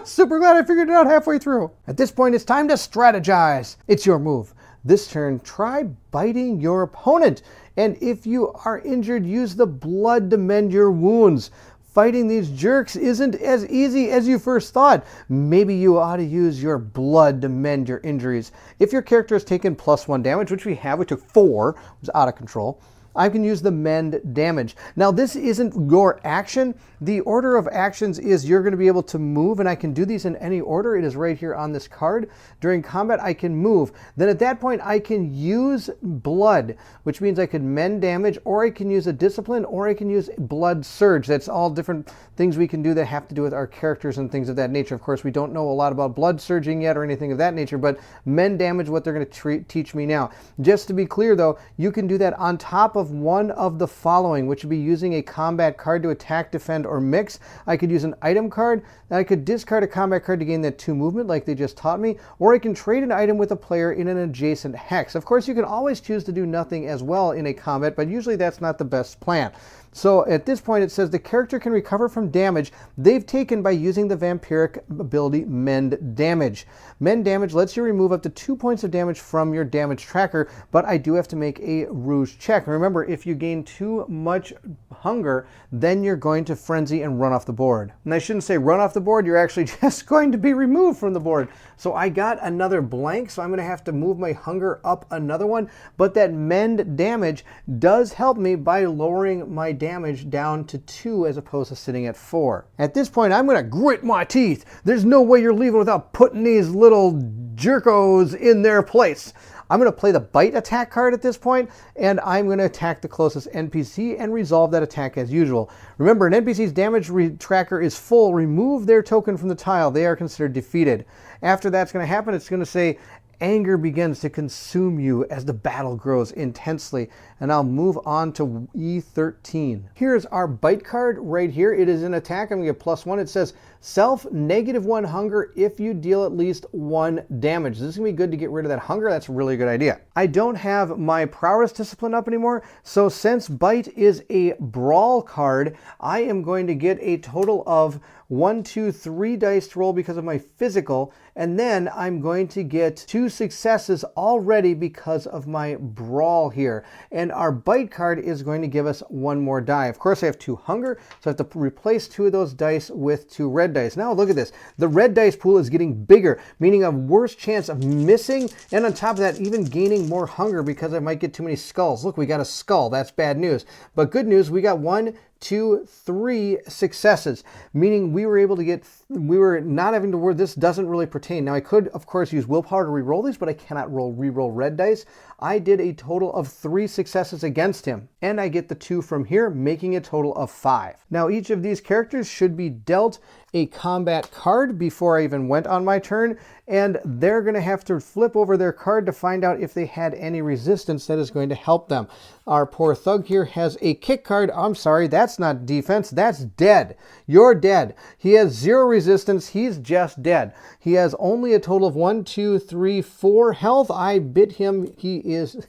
Super glad I figured it out halfway through. At this point, it's time to strategize. It's your move. This turn, try biting your opponent, and if you are injured, use the blood to mend your wounds. Fighting these jerks isn't as easy as you first thought. Maybe you ought to use your blood to mend your injuries. If your character has taken +1 damage, which we have, we took 4, it was out of control, I can use the mend damage. Now this isn't your action. The order of actions is you're going to be able to move, and I can do these in any order. It is right here on this card. During combat, I can move. Then at that point, I can use blood, which means I could mend damage, or I can use a discipline, or I can use blood surge. That's all different things we can do that have to do with our characters and things of that nature. Of course, we don't know a lot about blood surging yet or anything of that nature, but mend damage, what they're going to teach me now. Just to be clear though, you can do that on top of one of the following, which would be using a combat card to attack, defend, or mix. I could use an item card, and I could discard a combat card to gain that 2 movement like they just taught me, or I can trade an item with a player in an adjacent hex. Of course, you can always choose to do nothing as well in a combat, but usually that's not the best plan. So at this point, it says the character can recover from damage they've taken by using the vampiric ability Mend Damage. Mend Damage lets you remove up to 2 points of damage from your damage tracker, but I do have to make a Rouge check. Remember, if you gain too much hunger, then you're going to frenzy and run off the board. And I shouldn't say run off the board, you're actually just going to be removed from the board. So I got another blank, so I'm going to have to move my hunger up another one, but that Mend Damage does help me by lowering my damage down to 2 as opposed to sitting at 4. At this point, I'm going to grit my teeth. There's no way you're leaving without putting these little jerkos in their place. I'm going to play the bite attack card at this point, and I'm going to attack the closest NPC and resolve that attack as usual. Remember, an NPC's damage tracker is full. Remove their token from the tile. They are considered defeated. After that's going to happen, it's going to say, anger begins to consume you as the battle grows intensely. And I'll move on to E13. Here's our bite card right here. It is an attack. I'm going to get +1. It says self -1 hunger if you deal at least 1 damage. This is going to be good to get rid of that hunger. That's a really good idea. I don't have my prowess discipline up anymore. So since bite is a brawl card, I am going to get a total of 1, 2, 3 dice to roll because of my physical, and then I'm going to get 2 successes already because of my brawl here. And our bite card is going to give us 1 more die. Of course, I have 2 hunger, so I have to replace 2 of those dice with 2 red dice. Now look at this. The red dice pool is getting bigger, meaning a worse chance of missing, and on top of that, even gaining more hunger because I might get too many skulls. Look, we got a skull. That's bad news. But good news, we got 1, 2, 3 successes, meaning we were not having to worry. This doesn't really pertain. Now I could, of course, use willpower to re-roll these, but I cannot re-roll red dice. I did a total of 3 successes against him, and I get the 2 from here, making a total of 5. Now each of these characters should be dealt a combat card before I even went on my turn, and they're going to have to flip over their card to find out if they had any resistance that is going to help them. Our poor thug here has a kick card. I'm sorry, that's not defense, that's dead. You're dead. He has 0 resistance, he's just dead. He has only a total of 1, 2, 3, 4 health. I bit him, he is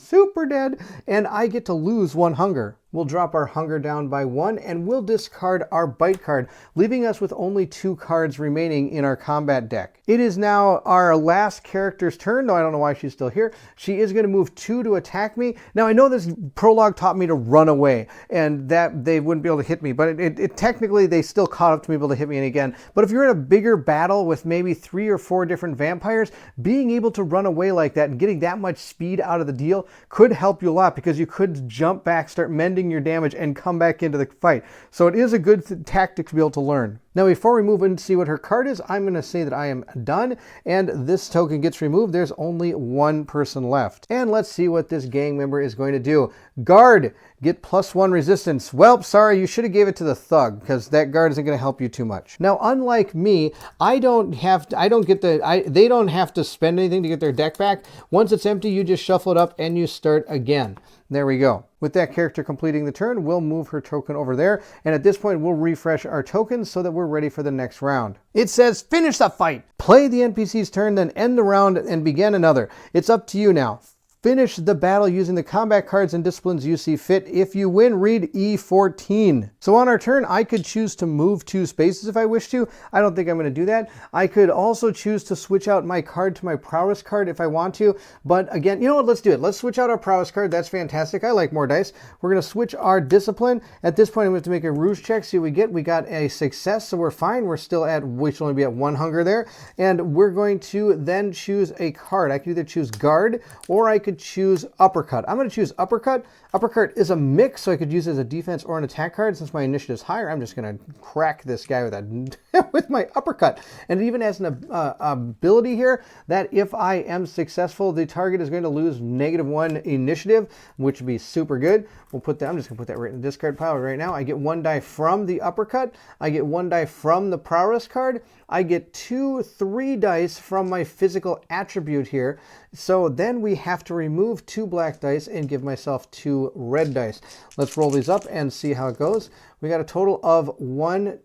super dead, and I get to lose 1 hunger. We'll drop our hunger down by 1, and we'll discard our bite card, leaving us with only 2 cards remaining in our combat deck. It is now our last character's turn, though I don't know why she's still here. She is going to move 2 to attack me. Now, I know this prologue taught me to run away, and that they wouldn't be able to hit me, but it technically, they still caught up to me, able to hit me again. But if you're in a bigger battle with maybe 3 or 4 different vampires, being able to run away like that and getting that much speed out of the deal could help you a lot, because you could jump back, start mending your damage, and come back into the fight. So it is a good tactic to be able to learn. Now, before we move in and see what her card is, I'm going to say that I am done, and this token gets removed. There's only 1 person left. And let's see what this gang member is going to do. Guard, get +1 resistance. Well, sorry, you should have gave it to the thug, because that guard isn't going to help you too much. Now, unlike me, they don't have to spend anything to get their deck back. Once it's empty, you just shuffle it up and you start again. There we go. With that character completing the turn, we'll move her token over there, and at this point, we'll refresh our tokens so that we're ready for the next round. It says, finish the fight! Play the NPC's turn, then end the round and begin another. It's up to you now. Finish the battle using the combat cards and disciplines you see fit. If you win, read E14. So on our turn, I could choose to move 2 spaces if I wish to. I don't think I'm going to do that. I could also choose to switch out my card to my prowess card if I want to. But again, you know what? Let's do it. Let's switch out our prowess card. That's fantastic. I like more dice. We're going to switch our discipline. At this point, I'm going to make a rouge check. See what we get. We got a success, so we're fine. We should only be at 1 hunger there. And we're going to then choose a card. I could either choose guard, or I could choose uppercut. I'm going to choose uppercut. Uppercut is a mix, so I could use it as a defense or an attack card. Since my initiative is higher, I'm just going to crack this guy with my uppercut. And it even has an ability here that if I am successful, the target is going to lose -1 initiative, which would be super good. I'm just going to put that right in the discard pile right now. I get 1 die from the uppercut. I get 1 die from the prowess card. I get 3 dice from my physical attribute here. So then we have to remove 2 black dice and give myself 2 red dice. Let's roll these up and see how it goes. We got a total of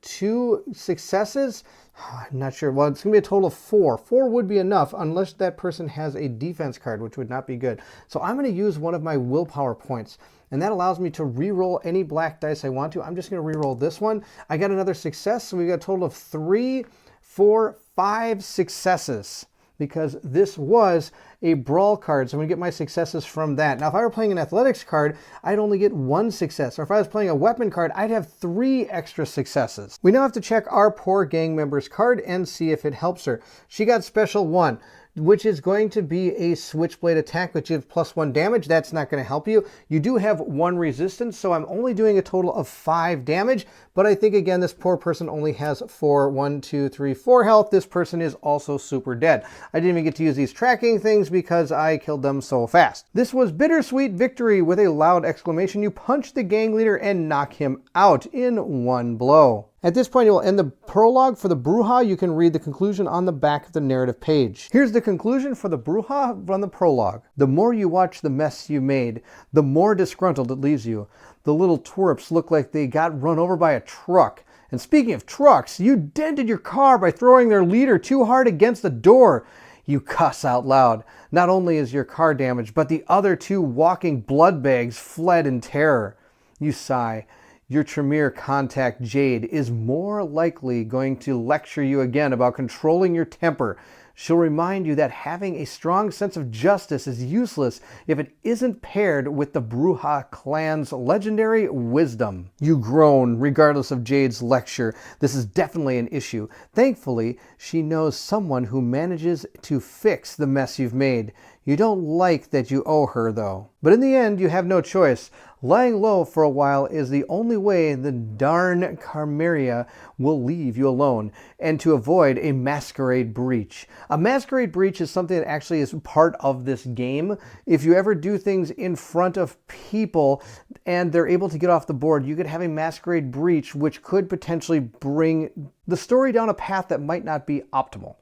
2 successes. I'm not sure. Well, it's going to be a total of 4. 4 would be enough unless that person has a defense card, which would not be good. So I'm going to use one of my willpower points, and that allows me to re-roll any black dice I want to. I'm just going to re-roll this one. I got another success, so we got a total of 3, 4, 5 successes, because this was a brawl card, so I'm going to get my successes from that. Now, if I were playing an athletics card, I'd only get 1 success, or if I was playing a weapon card, I'd have 3 extra successes. We now have to check our poor gang member's card and see if it helps her. She got special 1, which is going to be a switchblade attack, which gives +1 damage. That's not going to help you. You do have 1 resistance, so I'm only doing a total of 5 damage, but I think, again, this poor person only has 4 health. This person is also super dead. I didn't even get to use these tracking things because I killed them so fast. This was bittersweet victory with a loud exclamation. You punch the gang leader and knock him out in 1 blow. At this point, you'll end the prologue. For the Bruja, you can read the conclusion on the back of the narrative page. Here's the conclusion for the Bruja from the prologue. The more you watch the mess you made, the more disgruntled it leaves you. The little twerps look like they got run over by a truck. And speaking of trucks, you dented your car by throwing their leader too hard against the door. You cuss out loud. Not only is your car damaged, but the other 2 walking blood bags fled in terror. You sigh. Your Tremere contact, Jade, is more likely going to lecture you again about controlling your temper. She'll remind you that having a strong sense of justice is useless if it isn't paired with the Bruja clan's legendary wisdom. You groan, regardless of Jade's lecture. This is definitely an issue. Thankfully, she knows someone who manages to fix the mess you've made. You don't like that you owe her, though. But in the end, you have no choice. Lying low for a while is the only way the darn Carmeria will leave you alone, and to avoid a Masquerade breach. A Masquerade breach is something that actually is part of this game. If you ever do things in front of people and they're able to get off the board, you could have a Masquerade breach, which could potentially bring the story down a path that might not be optimal.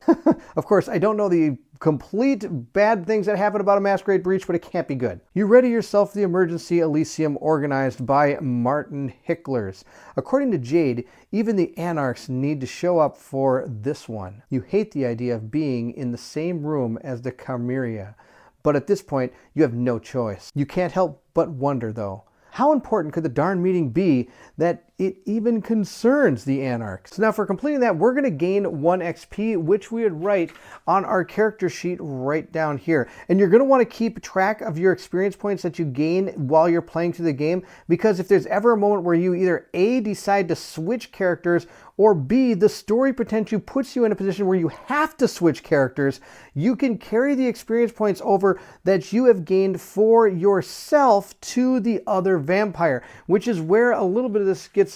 Of course, I don't know the complete bad things that happen about a Masquerade breach, but it can't be good. You ready yourself for the emergency Elysium organized by Martin Hicklers. According to Jade, even the Anarchs need to show up for this one. You hate the idea of being in the same room as the Carmeria, But at this point, you have no choice. You can't help but wonder, though, how important could the darn meeting be that it even concerns the Anarchs? So now for completing that, we're going to gain 1 XP, which we would write on our character sheet right down here. And you're going to want to keep track of your experience points that you gain while you're playing through the game, because if there's ever a moment where you either A, decide to switch characters, or B, the story potentially puts you in a position where you have to switch characters, you can carry the experience points over that you have gained for yourself to the other vampire, which is where a little bit of this gets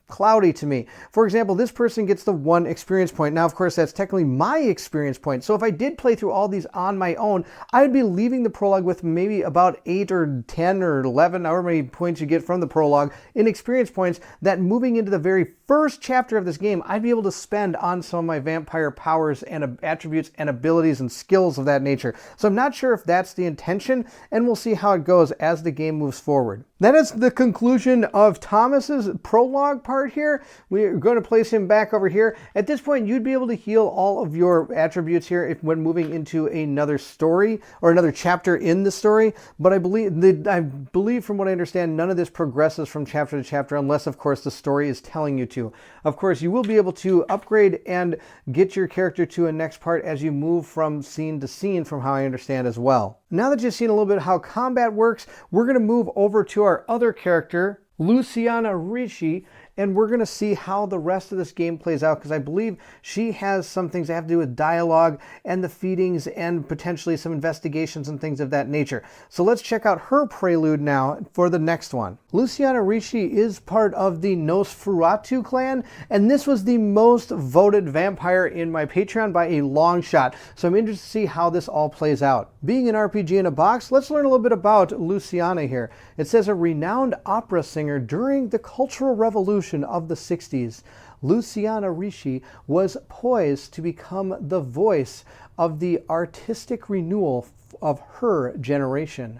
cloudy to me. For example, this person gets the 1 experience point. Now, of course, that's technically my experience point. So if I did play through all these on my own, I would be leaving the prologue with maybe about 8 or 10 or 11, however many points you get from the prologue in experience points, that moving into the very first chapter of this game, I'd be able to spend on some of my vampire powers and attributes and abilities and skills of that nature. So I'm not sure if that's the intention, and we'll see how it goes as the game moves forward. That is the conclusion of Tomas's prologue part here. We're going to place him back over here. At this point, you'd be able to heal all of your attributes here when moving into another story or another chapter in the story. But I believe from what I understand, none of this progresses from chapter to chapter unless, of course, the story is telling you to. Of course, you will be able to upgrade and get your character to a next part as you move from scene to scene, from how I understand as well. Now that you've seen a little bit of how combat works, we're going to move over to our other character, Luciana Ricci, and we're going to see how the rest of this game plays out, because I believe she has some things that have to do with dialogue and the feedings and potentially some investigations and things of that nature. So let's check out her prelude now for the next one. Luciana Ricci is part of the Nosferatu clan, and this was the most voted vampire in my Patreon by a long shot. So I'm interested to see how this all plays out. Being an RPG in a box, let's learn a little bit about Luciana here. It says a renowned opera singer during the Cultural Revolution of the 60s, Luciana Ricci was poised to become the voice of the artistic renewal of her generation.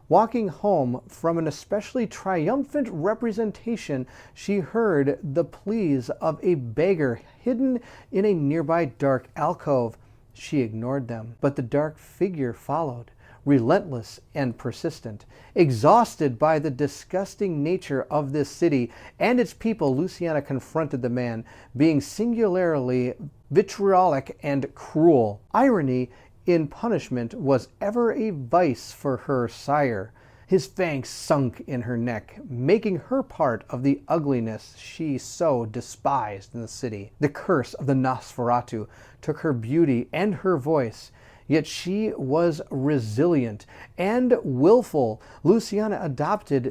Walking home from an especially triumphant representation, she heard the pleas of a beggar hidden in a nearby dark alcove. She ignored them, but the dark figure followed, relentless and persistent. Exhausted by the disgusting nature of this city and its people, Luciana confronted the man, being singularly vitriolic and cruel. Irony in punishment was ever a vice for her sire. His fangs sunk in her neck, making her part of the ugliness she so despised in the city. The curse of the Nosferatu took her beauty and her voice, yet she was resilient and willful. Luciana adopted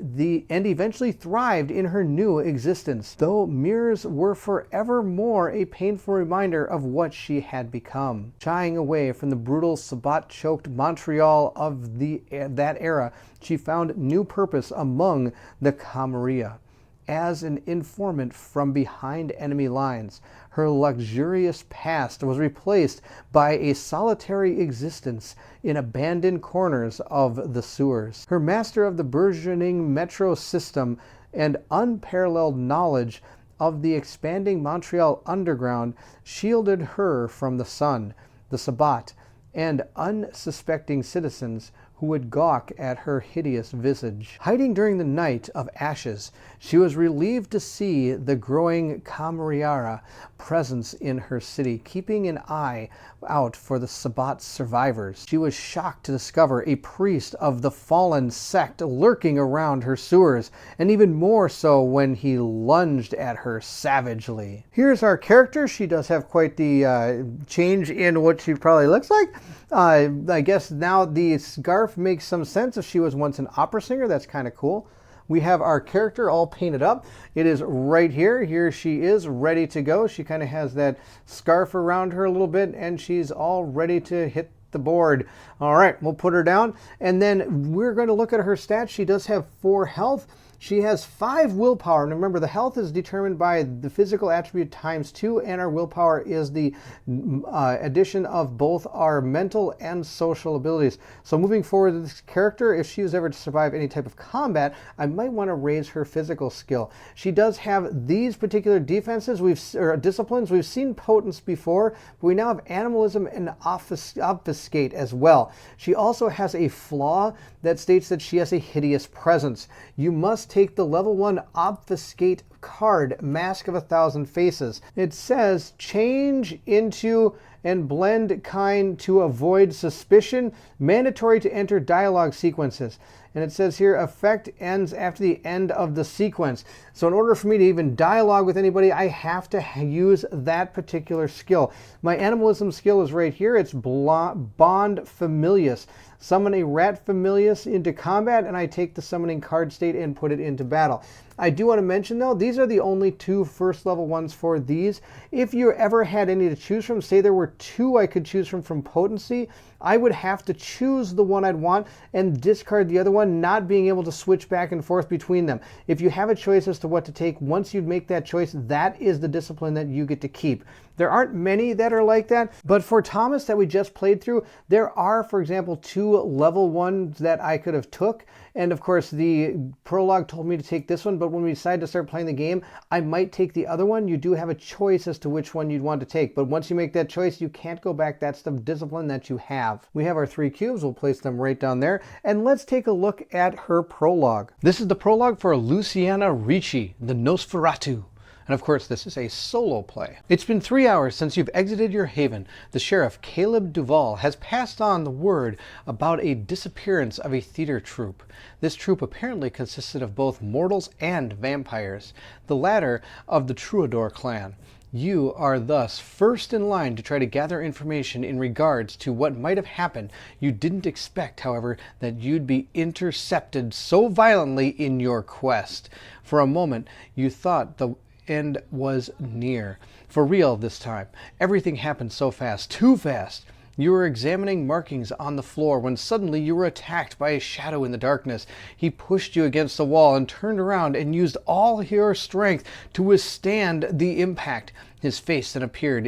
and eventually thrived in her new existence, though mirrors were forevermore a painful reminder of what she had become. Shying away from the brutal Sabbat-choked Montreal of that era, she found new purpose among the Camarilla. As an informant from behind enemy lines, her luxurious past was replaced by a solitary existence in abandoned corners of the sewers. Her master of the burgeoning metro system and unparalleled knowledge of the expanding Montreal underground shielded her from the sun, the Sabbat, and unsuspecting citizens who would gawk at her hideous visage. Hiding during the night of ashes, she was relieved to see the growing Camarilla presence in her city, keeping an eye out for the Sabbat survivors. She was shocked to discover a priest of the fallen sect lurking around her sewers, and even more so when he lunged at her savagely. Here's our character. She does have quite the change in what she probably looks like. I guess now the scarf makes some sense. If she was once an opera singer, that's kind of cool. We have our character all painted up. It is right here. Here she is, ready to go. She kind of has that scarf around her a little bit, and she's all ready to hit the board. All right, we'll put her down, and then we're going to look at her stats. She does have 4 health. She has 5 willpower. And remember, the health is determined by the physical attribute times 2, and our willpower is the addition of both our mental and social abilities. So moving forward with this character, if she was ever to survive any type of combat, I might want to raise her physical skill. She does have these particular defenses, or disciplines. We've seen potence before, but we now have animalism and obfuscate as well. She also has a flaw that states that she has a hideous presence. You must take the level 1 obfuscate card, Mask of 1,000 Faces. It says change into and blend kind to avoid suspicion, mandatory to enter dialogue sequences. And it says here, effect ends after the end of the sequence. So in order for me to even dialogue with anybody, I have to use that particular skill. My animalism skill is right here. It's Bond Familius. Summon a rat familius into combat, and I take the summoning card state and put it into battle. I do want to mention, though, these are the only 2 first level ones for these. If you ever had any to choose from, say there were 2 I could choose from potency, I would have to choose the one I'd want and discard the other one, not being able to switch back and forth between them. If you have a choice as to what to take, once you make that choice, that is the discipline that you get to keep. There aren't many that are like that, but for Tomas that we just played through, there are, for example, 2 level 1s that I could have took. And of course, the prologue told me to take this one, but when we decide to start playing the game, I might take the other one. You do have a choice as to which one you'd want to take, but once you make that choice, you can't go back. That's the discipline that you have. We have our 3 cubes. We'll place them right down there, and let's take a look at her prologue. This is the prologue for Luciana Ricci, the Nosferatu. And of course, this is a solo play. It's been 3 hours since you've exited your haven. The sheriff, Caleb Duval, has passed on the word about a disappearance of a theater troupe. This troupe apparently consisted of both mortals and vampires, the latter of the Troubadour clan. You are thus first in line to try to gather information in regards to what might have happened. You didn't expect, however, that you'd be intercepted so violently in your quest. For a moment, you thought the end was near. For real this time. Everything happened so fast, too fast. You were examining markings on the floor when suddenly you were attacked by a shadow in the darkness. He pushed you against the wall and turned around and used all your strength to withstand the impact. His face then appeared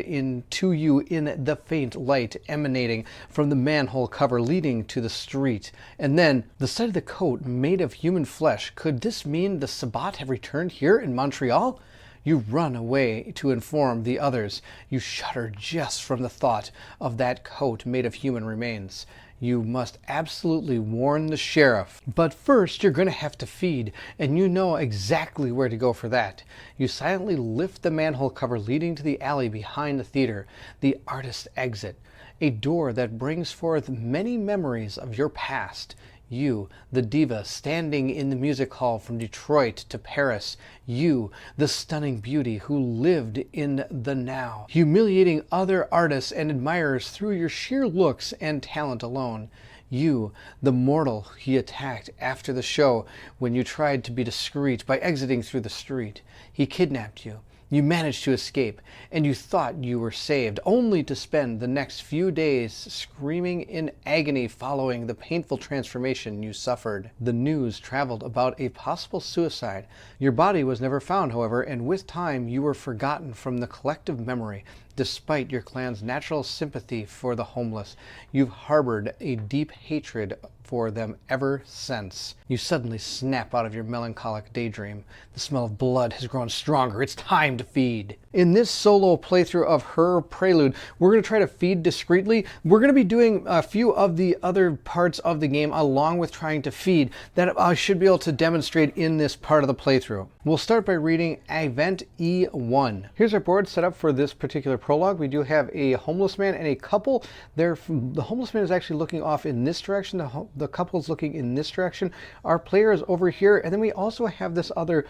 to you in the faint light emanating from the manhole cover leading to the street. And then, the sight of the coat made of human flesh. Could this mean the Sabbat have returned here in Montreal? You run away to inform the others. You shudder just from the thought of that coat made of human remains. You must absolutely warn the sheriff. But first, you're going to have to feed, and you know exactly where to go for that. You silently lift the manhole cover leading to the alley behind the theater, the artist's exit, a door that brings forth many memories of your past. You, the diva standing in the music hall from Detroit to Paris. You, the stunning beauty who lived in the now, humiliating other artists and admirers through your sheer looks and talent alone. You, the mortal he attacked after the show when you tried to be discreet by exiting through the street. He kidnapped you. You managed to escape, and you thought you were saved, only to spend the next few days screaming in agony following the painful transformation you suffered. The news traveled about a possible suicide. Your body was never found, however, and with time you were forgotten from the collective memory. Despite your clan's natural sympathy for the homeless, you've harbored a deep hatred for them ever since. You suddenly snap out of your melancholic daydream. The smell of blood has grown stronger. It's time to feed. In this solo playthrough of her Prelude, we're going to try to feed discreetly. We're going to be doing a few of the other parts of the game along with trying to feed that I should be able to demonstrate in this part of the playthrough. We'll start by reading Event E1. Here's our board set up for this particular prologue. We do have a homeless man and a couple. The homeless man is actually looking off in this direction. The couple is looking in this direction. Our player is over here, and then we also have this other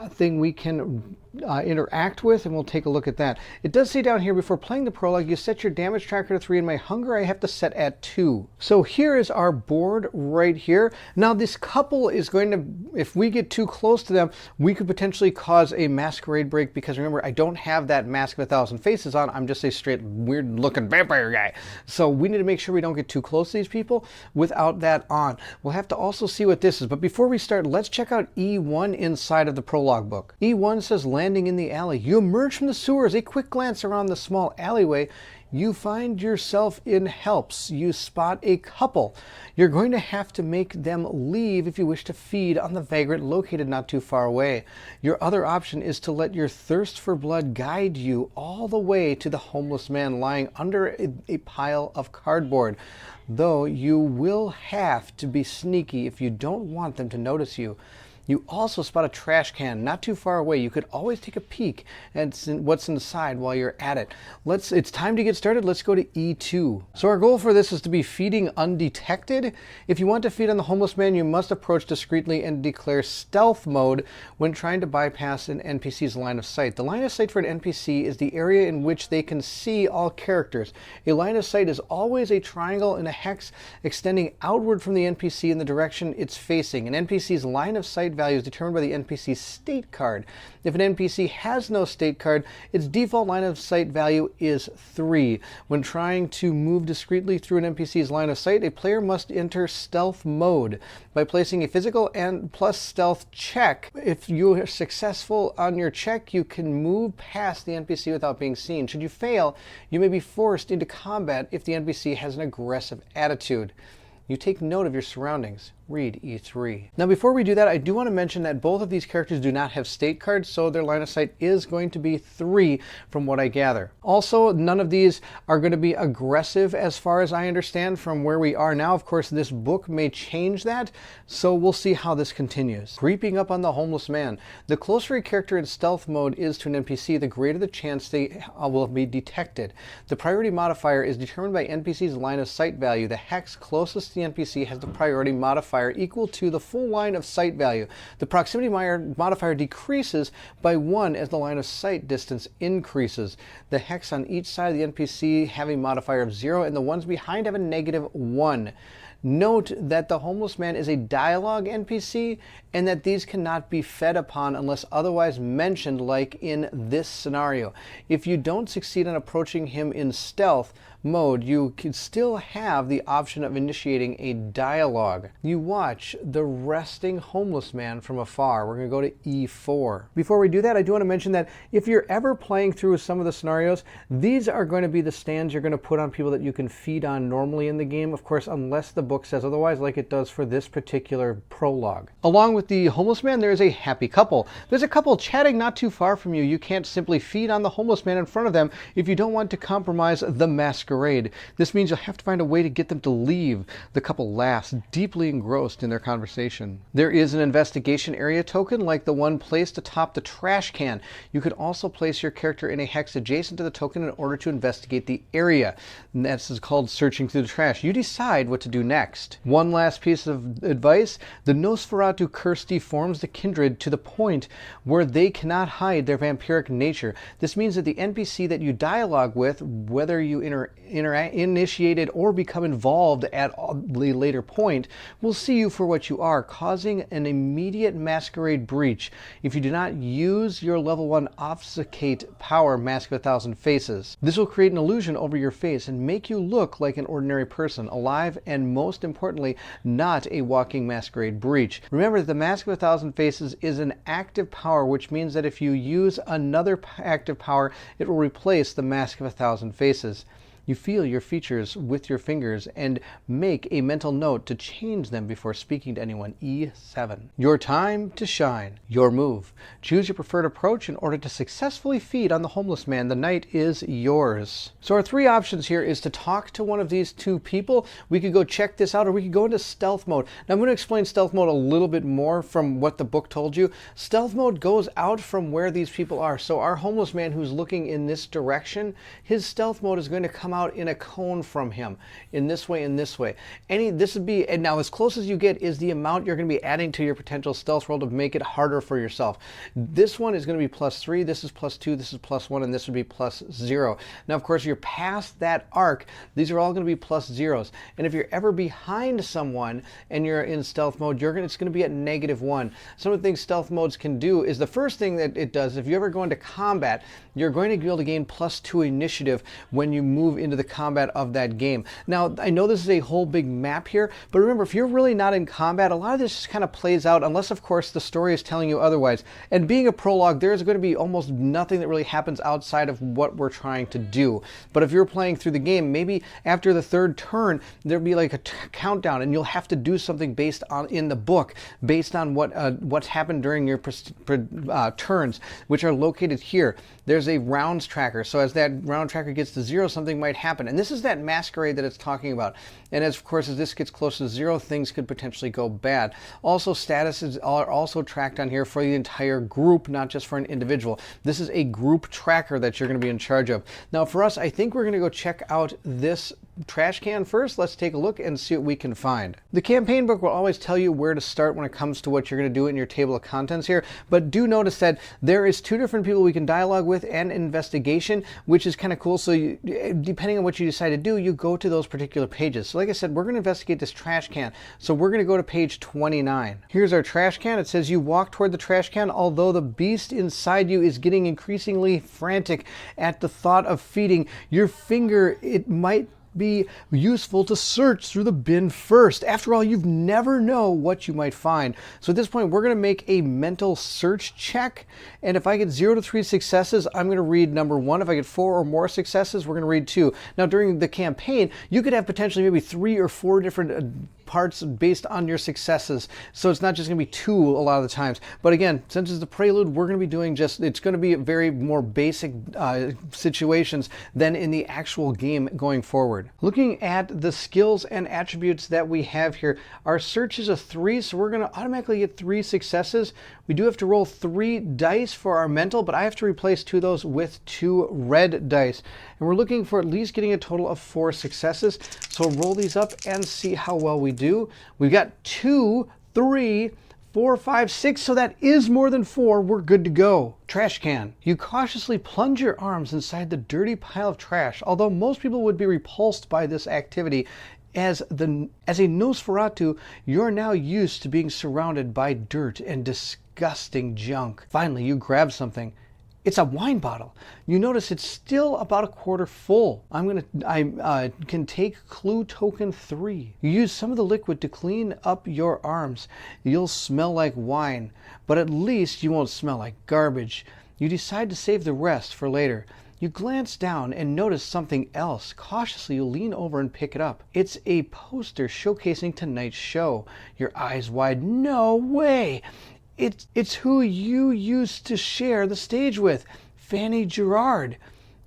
thing we can interact with, and we'll take a look at that. It does say down here, before playing the prologue, you set your damage tracker to 3, and my hunger I have to set at 2. So here is our board right here. Now this couple is going to, if we get too close to them, we could potentially cause a masquerade break, because remember, I don't have that Mask of 1,000 Faces on. I'm just a straight weird looking vampire guy. So we need to make sure we don't get too close to these people without that on. We'll have to also see what this is. But before we start, let's check out E1 inside of the prologue book. E1 says, landing in the alley. You emerge from the sewers. A quick glance around the small alleyway. You find yourself in helps. You spot a couple. You're going to have to make them leave if you wish to feed on the vagrant located not too far away. Your other option is to let your thirst for blood guide you all the way to the homeless man lying under a pile of cardboard. Though you will have to be sneaky if you don't want them to notice you. You also spot a trash can not too far away. You could always take a peek at what's inside while you're at it. It's time to get started. Let's go to E2. So our goal for this is to be feeding undetected. If you want to feed on the homeless man, you must approach discreetly and declare stealth mode when trying to bypass an NPC's line of sight. The line of sight for an NPC is the area in which they can see all characters. A line of sight is always a triangle and a hex extending outward from the NPC in the direction it's facing. An NPC's line of sight value is determined by the NPC's state card. If an NPC has no state card, its default line of sight value is 3. When trying to move discreetly through an NPC's line of sight, a player must enter stealth mode by placing a physical and plus stealth check. If you are successful on your check, you can move past the NPC without being seen. Should you fail, you may be forced into combat if the NPC has an aggressive attitude. You take note of your surroundings. Read E3. Now before we do that, I do want to mention that both of these characters do not have state cards, so their line of sight is going to be 3 from what I gather. Also, none of these are going to be aggressive as far as I understand from where we are now. Of course, this book may change that, so we'll see how this continues. Creeping up on the homeless man. The closer a character in stealth mode is to an NPC, the greater the chance they will be detected. The priority modifier is determined by NPC's line of sight value. The hex closest to the NPC has the priority modifier equal to the full line of sight value. The proximity modifier decreases by 1 as the line of sight distance increases. The hex on each side of the NPC have a modifier of 0 and the ones behind have a -1. Note that the homeless man is a dialogue NPC and that these cannot be fed upon unless otherwise mentioned, like in this scenario. If you don't succeed in approaching him in stealth mode, you can still have the option of initiating a dialogue. You watch the resting homeless man from afar. We're going to go to E4. Before we do that, I do want to mention that if you're ever playing through some of the scenarios, these are going to be the stands you're going to put on people that you can feed on normally in the game, of course, unless the book says otherwise, like it does for this particular prologue. Along with the homeless man, there is a happy couple. There's a couple chatting not too far from you. You can't simply feed on the homeless man in front of them if you don't want to compromise the Masquerade. This means you'll have to find a way to get them to leave. The couple laughs, deeply engrossed in their conversation. There is an investigation area token like the one placed atop the trash can. You could also place your character in a hex adjacent to the token in order to investigate the area. And that's called searching through the trash. You decide what to do next. One last piece of advice: the Nosferatu curse deforms the kindred to the point where they cannot hide their vampiric nature. This means that the NPC that you dialogue with, whether you initiated or become involved at the later point, will see you for what you are, causing an immediate Masquerade breach if you do not use your level 1 obfuscate power, Mask of 1,000 Faces. This will create an illusion over your face and make you look like an ordinary person, alive and most importantly, not a walking Masquerade breach. Remember that the Mask of 1,000 Faces is an active power, which means that if you use another active power, it will replace the Mask of 1,000 Faces. You feel your features with your fingers and make a mental note to change them before speaking to anyone. E7. Your time to shine. Your move. Choose your preferred approach in order to successfully feed on the homeless man. The night is yours. So our 3 options here is to talk to one of these 2 people. We could go check this out, or we could go into stealth mode. Now I'm going to explain stealth mode a little bit more from what the book told you. Stealth mode goes out from where these people are. So our homeless man who's looking in this direction, his stealth mode is going to come out in a cone from him, in this way, this would be, and now as close as you get is the amount you're going to be adding to your potential stealth roll to make it harder for yourself. This one is going to be +3, this is +2, this is +1, and this would be +0. Now, of course, you're past that arc. These are all going to be +0s. And if you're ever behind someone and you're in stealth mode, it's going to be at -1. Some of the things stealth modes can do is, the first thing that it does, if you ever go into combat, you're going to be able to gain +2 initiative when you move into the combat of that game. Now, I know this is a whole big map here, but remember, if you're really not in combat, a lot of this just kind of plays out, unless, of course, the story is telling you otherwise. And being a prologue, there's going to be almost nothing that really happens outside of what we're trying to do. But if you're playing through the game, maybe after the third turn, there'll be like a countdown, and you'll have to do something based on, in the book, based on what's happened during your turns, which are located here. There's a rounds tracker, so as that round tracker gets to 0, something might happen. And this is that masquerade that it's talking about. And as, of course, as this gets close to 0, things could potentially go bad. Also, statuses are also tracked on here for the entire group, not just for an individual. This is a group tracker that you're going to be in charge of. Now, for us, I think we're going to go check out this trash can first. Let's take a look and see what we can find. The campaign book will always tell you where to start when it comes to what you're going to do in your table of contents here, but do notice that there is 2 different people we can dialogue with and investigation, which is kind of cool. So you, depending on what you decide to do, you go to those particular pages. So like I said, we're going to investigate this trash can. So we're going to go to page 29. Here's our trash can. It says you walk toward the trash can, although the beast inside you is getting increasingly frantic at the thought of feeding your finger. It might be useful to search through the bin first. After all, you never know what you might find. So at this point, we're going to make a mental search check. And if I get 0 to 3 successes, I'm going to read number 1. If I get 4 or more successes, we're going to read 2. Now, during the campaign, you could have potentially maybe 3 or 4 different parts based on your successes. So it's not just going to be 2 a lot of the times. But again, since it's the prelude, we're going to be doing it's going to be very more basic situations than in the actual game going forward. Looking at the skills and attributes that we have here, our search is a 3, so we're going to automatically get 3 successes. We do have to roll 3 dice for our mental, but I have to replace 2 of those with 2 red dice. And we're looking for at least getting a total of 4 successes. So roll these up and see how well we do. We've got 2, 3, 4, 5, 6, so that is more than 4. We're good to go. Trash can. You cautiously plunge your arms inside the dirty pile of trash. Although most people would be repulsed by this activity, as a Nosferatu, you're now used to being surrounded by dirt and disgusting junk. Finally, you grab something. It's a wine bottle. You notice it's still about a quarter full. I can take clue token 3. You use some of the liquid to clean up your arms. You'll smell like wine, but at least you won't smell like garbage. You decide to save the rest for later. You glance down and notice something else. Cautiously, you lean over and pick it up. It's a poster showcasing tonight's show. Your eyes wide. No way! It's who you used to share the stage with, Fanny Gerard.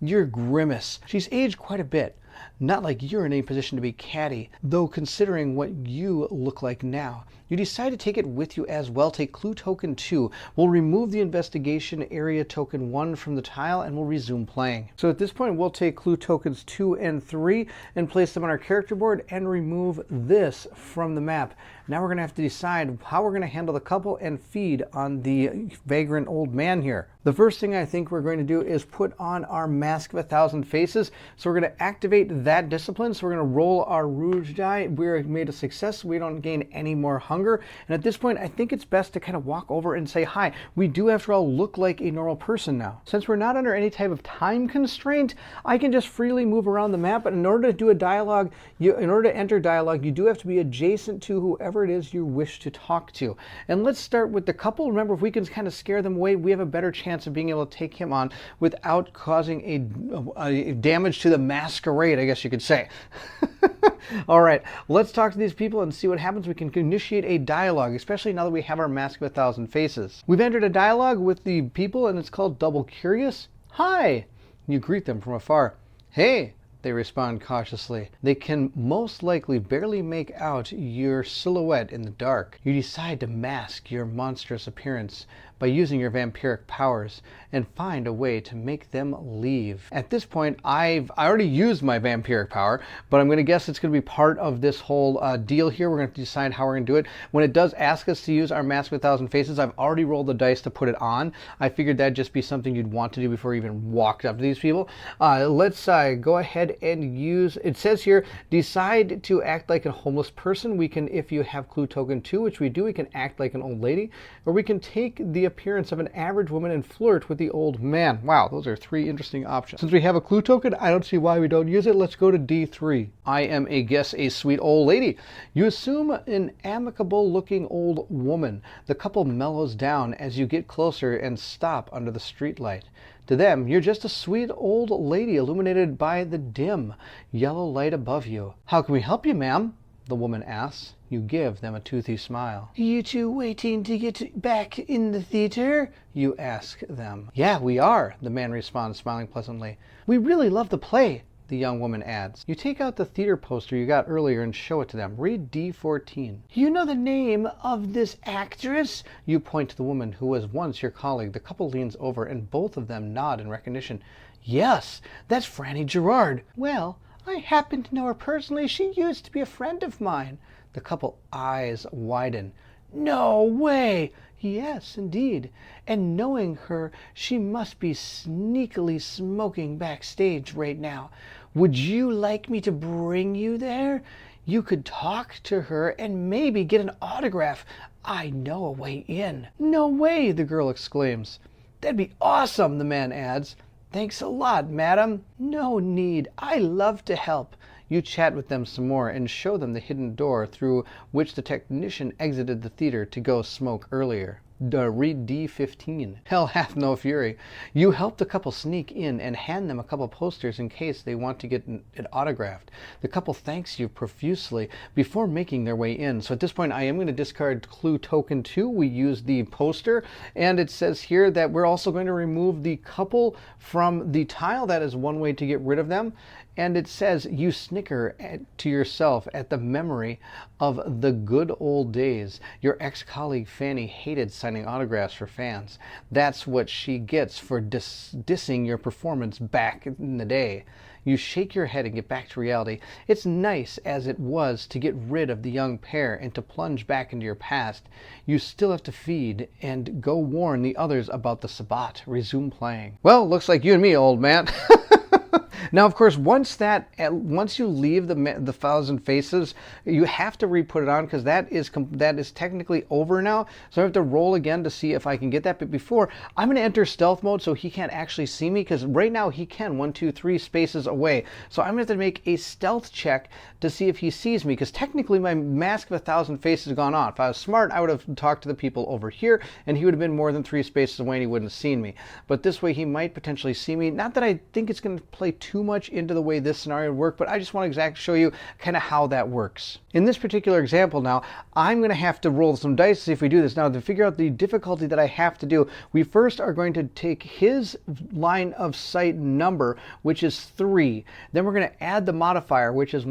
You grimace. She's aged quite a bit. Not like you're in any position to be catty, though considering what you look like now. You decide to take it with you as well. Take clue token 2. We'll remove the investigation area token 1 from the tile and we'll resume playing. So at this point, we'll take clue tokens 2 and 3 and place them on our character board and remove this from the map. Now we're going to have to decide how we're going to handle the couple and feed on the vagrant old man here. The first thing I think we're going to do is put on our Mask of 1,000 Faces. So we're going to activate that discipline. So we're going to roll our Rouge die. We're made a success. We don't gain any more hunger. And at this point, I think it's best to kind of walk over and say hi. We do, after all, look like a normal person now. Since we're not under any type of time constraint, I can just freely move around the map. But in order to do a dialogue, in order to enter dialogue, you do have to be adjacent to whoever it is you wish to talk to. And let's start with the couple. Remember, if we can kind of scare them away, we have a better chance of being able to take him on without causing a damage to the masquerade, I guess you could say. All right, let's talk to these people and see what happens. We can initiate a dialogue, especially now that we have our Mask of 1,000 Faces. We've entered a dialogue with the people, and it's called Double Curious. Hi! You greet them from afar. Hey! They respond cautiously. They can most likely barely make out your silhouette in the dark. You decide to mask your monstrous appearance by using your vampiric powers and find a way to make them leave. At this point, I already used my vampiric power, but I'm going to guess it's going to be part of this whole deal here. We're going to decide how we're going to do it. When it does ask us to use our Mask of 1,000 Faces, I've already rolled the dice to put it on. I figured that'd just be something you'd want to do before you even walked up to these people. Let's go ahead and use, it says here, decide to act like a homeless person. We can, if you have clue token 2, which we do, we can act like an old lady, or we can take the appearance of an average woman and flirt with the old man. Wow, those are 3 interesting options. Since we have a clue token, I don't see why we don't use it. Let's go to D3. I am a guess a sweet old lady. You assume an amicable looking old woman. The couple mellows down as you get closer and stop under the streetlight. To them, you're just a sweet old lady illuminated by the dim yellow light above you. How can we help you, ma'am? The woman asks. You give them a toothy smile. You two waiting to get back in the theater? You ask them. Yeah, we are, the man responds, smiling pleasantly. We really love the play, the young woman adds. You take out the theater poster you got earlier and show it to them. Read D14. You know the name of this actress? You point to the woman who was once your colleague. The couple leans over and both of them nod in recognition. Yes, that's Franny Gerard. Well, I happen to know her personally. She used to be a friend of mine. The couple eyes widen. No way! Yes, indeed. And knowing her, she must be sneakily smoking backstage right now. Would you like me to bring you there? You could talk to her and maybe get an autograph. I know a way in. No way, the girl exclaims. That'd be awesome, the man adds. Thanks a lot, madam. No need. I love to help. You chat with them some more and show them the hidden door through which the technician exited the theater to go smoke earlier. Read D15. Hell hath no fury. You help the couple sneak in and hand them a couple posters in case they want to get it autographed. The couple thanks you profusely before making their way in. So at this point, I am going to discard clue token 2. We use the poster, and it says here that we're also going to remove the couple from the tile. That is one way to get rid of them. And it says, you snicker to yourself at the memory of the good old days. Your ex-colleague Fanny hated signing autographs for fans. That's what she gets for dissing your performance back in the day. You shake your head and get back to reality. It's nice as it was to get rid of the young pair and to plunge back into your past. You still have to feed and go warn the others about the Sabbat. Resume playing. Well, looks like you and me, old man. Now, of course, once you leave the 1,000 Faces, you have to re-put it on because that is technically over now. So I have to roll again to see if I can get that. But before, I'm going to enter stealth mode so he can't actually see me because right now he can 1, 2, 3 spaces away. So I'm going to have to make a stealth check to see if he sees me because technically my Mask of 1,000 Faces has gone on. If I was smart, I would have talked to the people over here and he would have been more than 3 spaces away and he wouldn't have seen me. But this way he might potentially see me. Not that I think it's going to play too much into the way this scenario would work, but I just want to show you kind of how that works. In this particular example now, I'm going to have to roll some dice to see if we do this. Now, to figure out the difficulty that I have to do, we first are going to take his line of sight number, which is 3. Then we're going to add the modifier, which is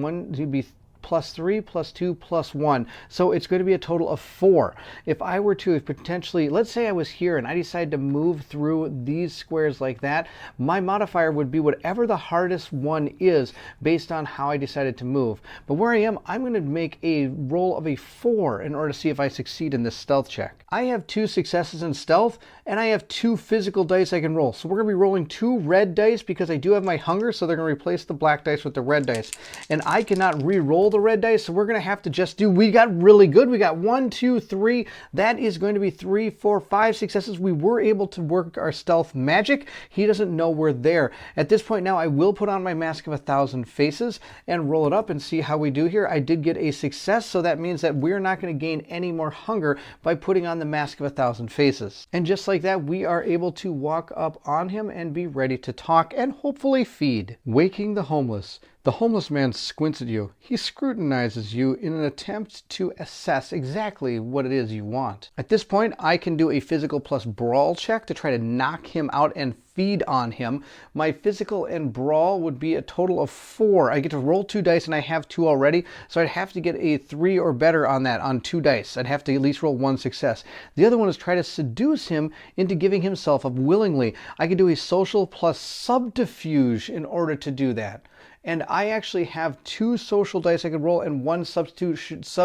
+3, +2, +1. So it's going to be a total of 4. If I were to potentially, let's say I was here and I decided to move through these squares like that, my modifier would be whatever the hardest one is based on how I decided to move. But where I am, I'm going to make a roll of a 4 in order to see if I succeed in this stealth check. I have 2 successes in stealth and I have 2 physical dice I can roll. So we're going to be rolling 2 red dice because I do have my hunger, so they're going to replace the black dice with the red dice. And I cannot re-roll the red dice, so we're going to have to just do, we got really good. We got 1, 2, 3. That is going to be 3, 4, 5 successes. We were able to work our stealth magic. He doesn't know we're there. At this point now, I will put on my Mask of 1,000 Faces and roll it up and see how we do here. I did get a success, so that means that we're not going to gain any more hunger by putting on the Mask of 1,000 Faces. And just like that, we are able to walk up on him and be ready to talk and hopefully feed. Waking the homeless. The homeless man squints at you. He scrutinizes you in an attempt to assess exactly what it is you want. At this point, I can do a physical plus brawl check to try to knock him out and feed on him. My physical and brawl would be a total of 4. I get to roll 2 dice and I have 2 already, so I'd have to get a 3 or better on that on 2 dice. I'd have to at least roll 1 success. The other one is try to seduce him into giving himself up willingly. I could do a social plus subterfuge in order to do that. And I actually have 2 social dice I could roll and 1 subterfuge.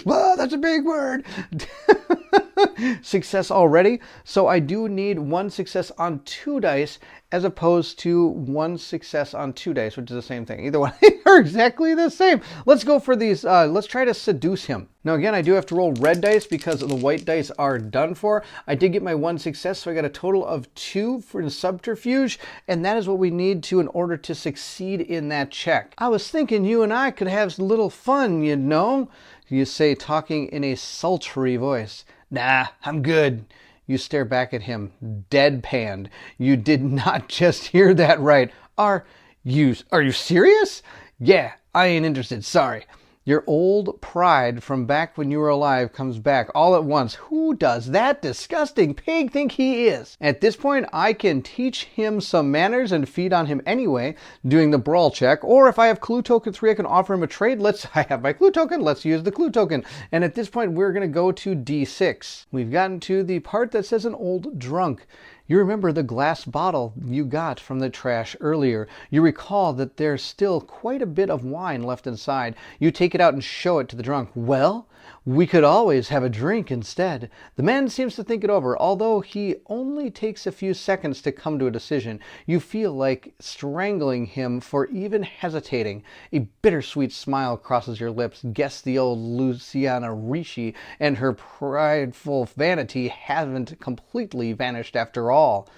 Whoa, that's a big word. Success already. So I do need 1 success on 2 dice as opposed to 1 success on 2 dice, which is the same thing. Either one are exactly the same. Let's go for these. Let's try to seduce him. Now again, I do have to roll red dice because the white dice are done for. I did get my 1 success, so I got a total of 2 for the subterfuge, and that is what we need to in order to succeed in that check. I was thinking you and I could have a little fun, you know, you say, talking in a sultry voice. Nah, I'm good. You stare back at him, deadpanned. You did not just hear that right. Are you serious? Yeah, I ain't interested, sorry. Your old pride from back when you were alive comes back all at once. Who does that disgusting pig think he is? At this point, I can teach him some manners and feed on him anyway, doing the brawl check. Or if I have clue token 3, I can offer him a trade. I have my clue token. Let's use the clue token. And at this point, we're going to go to D6. We've gotten to the part that says an old drunk. You remember the glass bottle you got from the trash earlier. You recall that there's still quite a bit of wine left inside. You take it out and show it to the drunk. Well, we could always have a drink instead. The man seems to think it over, although he only takes a few seconds to come to a decision. You feel like strangling him for even hesitating. A bittersweet smile crosses your lips. Guess the old Luciana Ricci and her prideful vanity haven't completely vanished after all.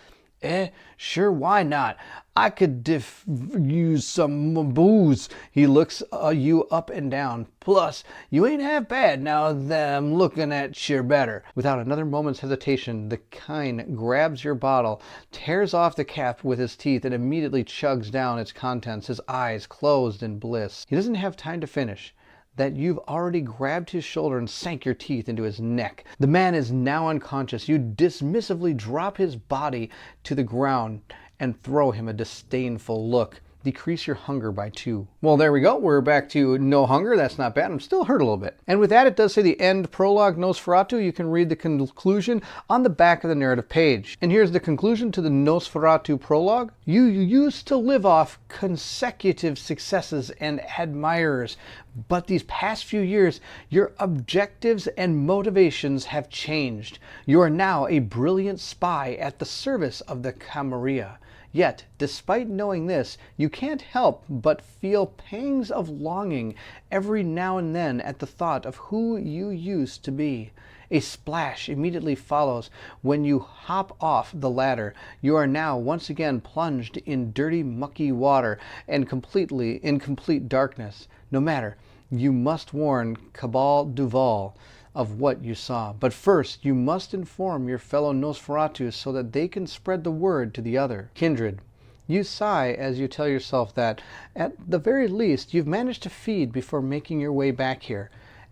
Sure, why not? I could use some booze. He looks you up and down. Plus, you ain't half bad now that I'm looking at you better. Without another moment's hesitation, the kind grabs your bottle, tears off the cap with his teeth, and immediately chugs down its contents, his eyes closed in bliss. He doesn't have time to finish. That you've already grabbed his shoulder and sank your teeth into his neck. The man is now unconscious. You dismissively drop his body to the ground and throw him a disdainful look. Decrease your hunger by 2. Well, there we go. We're back to no hunger. That's not bad. I'm still hurt a little bit. And with that, it does say the end prologue Nosferatu. You can read the conclusion on the back of the narrative page. And here's the conclusion to the Nosferatu prologue. You used to live off consecutive successes and admirers, but these past few years, your objectives and motivations have changed. You are now a brilliant spy at the service of the Camarilla. Yet, despite knowing this, you can't help but feel pangs of longing every now and then at the thought of who you used to be. A splash immediately follows when you hop off the ladder. You are now once again plunged in dirty, mucky water and in complete darkness. No matter, you must warn Cabal Duval of what you saw. But first, you must inform your fellow Nosferatu so that they can spread the word to the other. Kindred, you sigh as you tell yourself that, at the very least, you've managed to feed before making your way back here.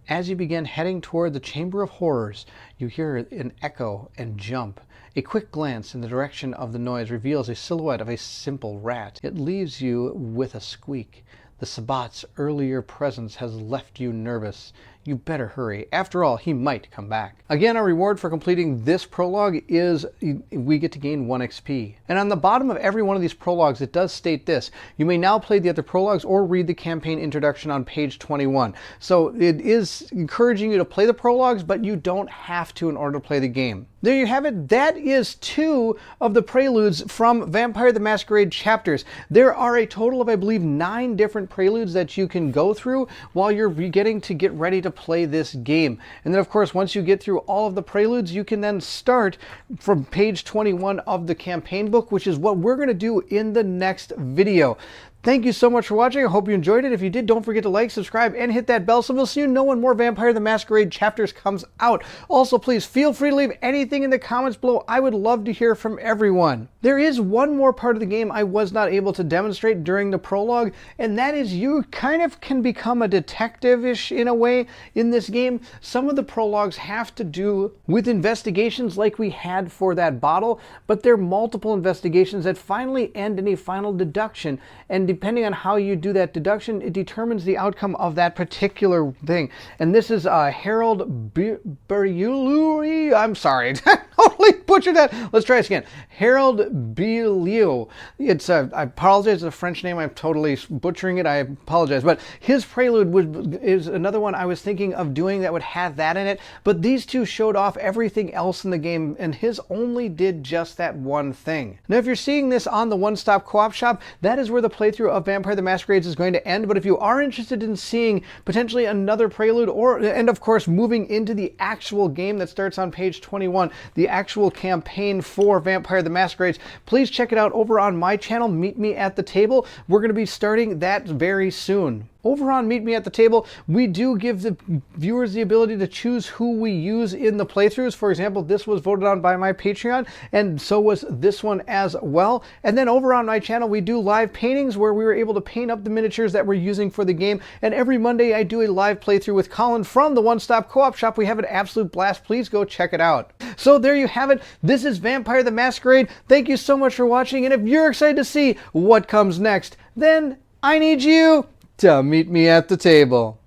As you begin heading toward the Chamber of Horrors, you hear an echo and jump. A quick glance in the direction of the noise reveals a silhouette of a simple rat. It leaves you with a squeak. The Sabbat's earlier presence has left you nervous. You better hurry. After all, he might come back. Again, our reward for completing this prologue is we get to gain 1 XP. And on the bottom of every one of these prologues, it does state this. You may now play the other prologues or read the campaign introduction on page 21. So it is encouraging you to play the prologues, but you don't have to in order to play the game. There you have it. That is 2 of the preludes from Vampire the Masquerade chapters. There are a total of, I believe, 9 different preludes that you can go through while you're getting to get ready to play this game. And then, of course, once you get through all of the preludes, you can then start from page 21 of the campaign book, which is what we're going to do in the next video. Thank you so much for watching. I hope you enjoyed it. If you did, don't forget to like, subscribe, and hit that bell so we'll see you know when more Vampire the Masquerade chapters comes out. Also, please feel free to leave anything in the comments below. I would love to hear from everyone. There is one more part of the game I was not able to demonstrate during the prologue, and that is you kind of can become a detective-ish in a way in this game. Some of the prologues have to do with investigations like we had for that bottle, but they're multiple investigations that finally end in a final deduction. And depending on how you do that deduction, it determines the outcome of that particular thing. And this is Harold Beruluri. I'm sorry, I totally butchered that. Let's try this again. Harold Beaulieu. It's I apologize, it's a French name. I'm totally butchering it. I apologize. But his Prelude is another one I was thinking of doing that would have that in it. But these two showed off everything else in the game, and his only did just that one thing. Now, if you're seeing this on the One Stop Co-op Shop, that is where the playthrough of Vampire the Masquerade is going to end. But if you are interested in seeing potentially another Prelude, and of course moving into the actual game that starts on page 21, the actual campaign for Vampire the Masquerade, please check it out over on my channel, Meet Me at the Table. We're going to be starting that very soon. Over on Meet Me at the Table, we do give the viewers the ability to choose who we use in the playthroughs. For example, this was voted on by my Patreon, and so was this one as well. And then over on my channel, we do live paintings where we were able to paint up the miniatures that we're using for the game. And every Monday, I do a live playthrough with Colin from the One Stop Co-op Shop. We have an absolute blast. Please go check it out. So there you have it. This is Vampire the Masquerade. Thank you so much for watching. And if you're excited to see what comes next, then I need you to meet me at the table.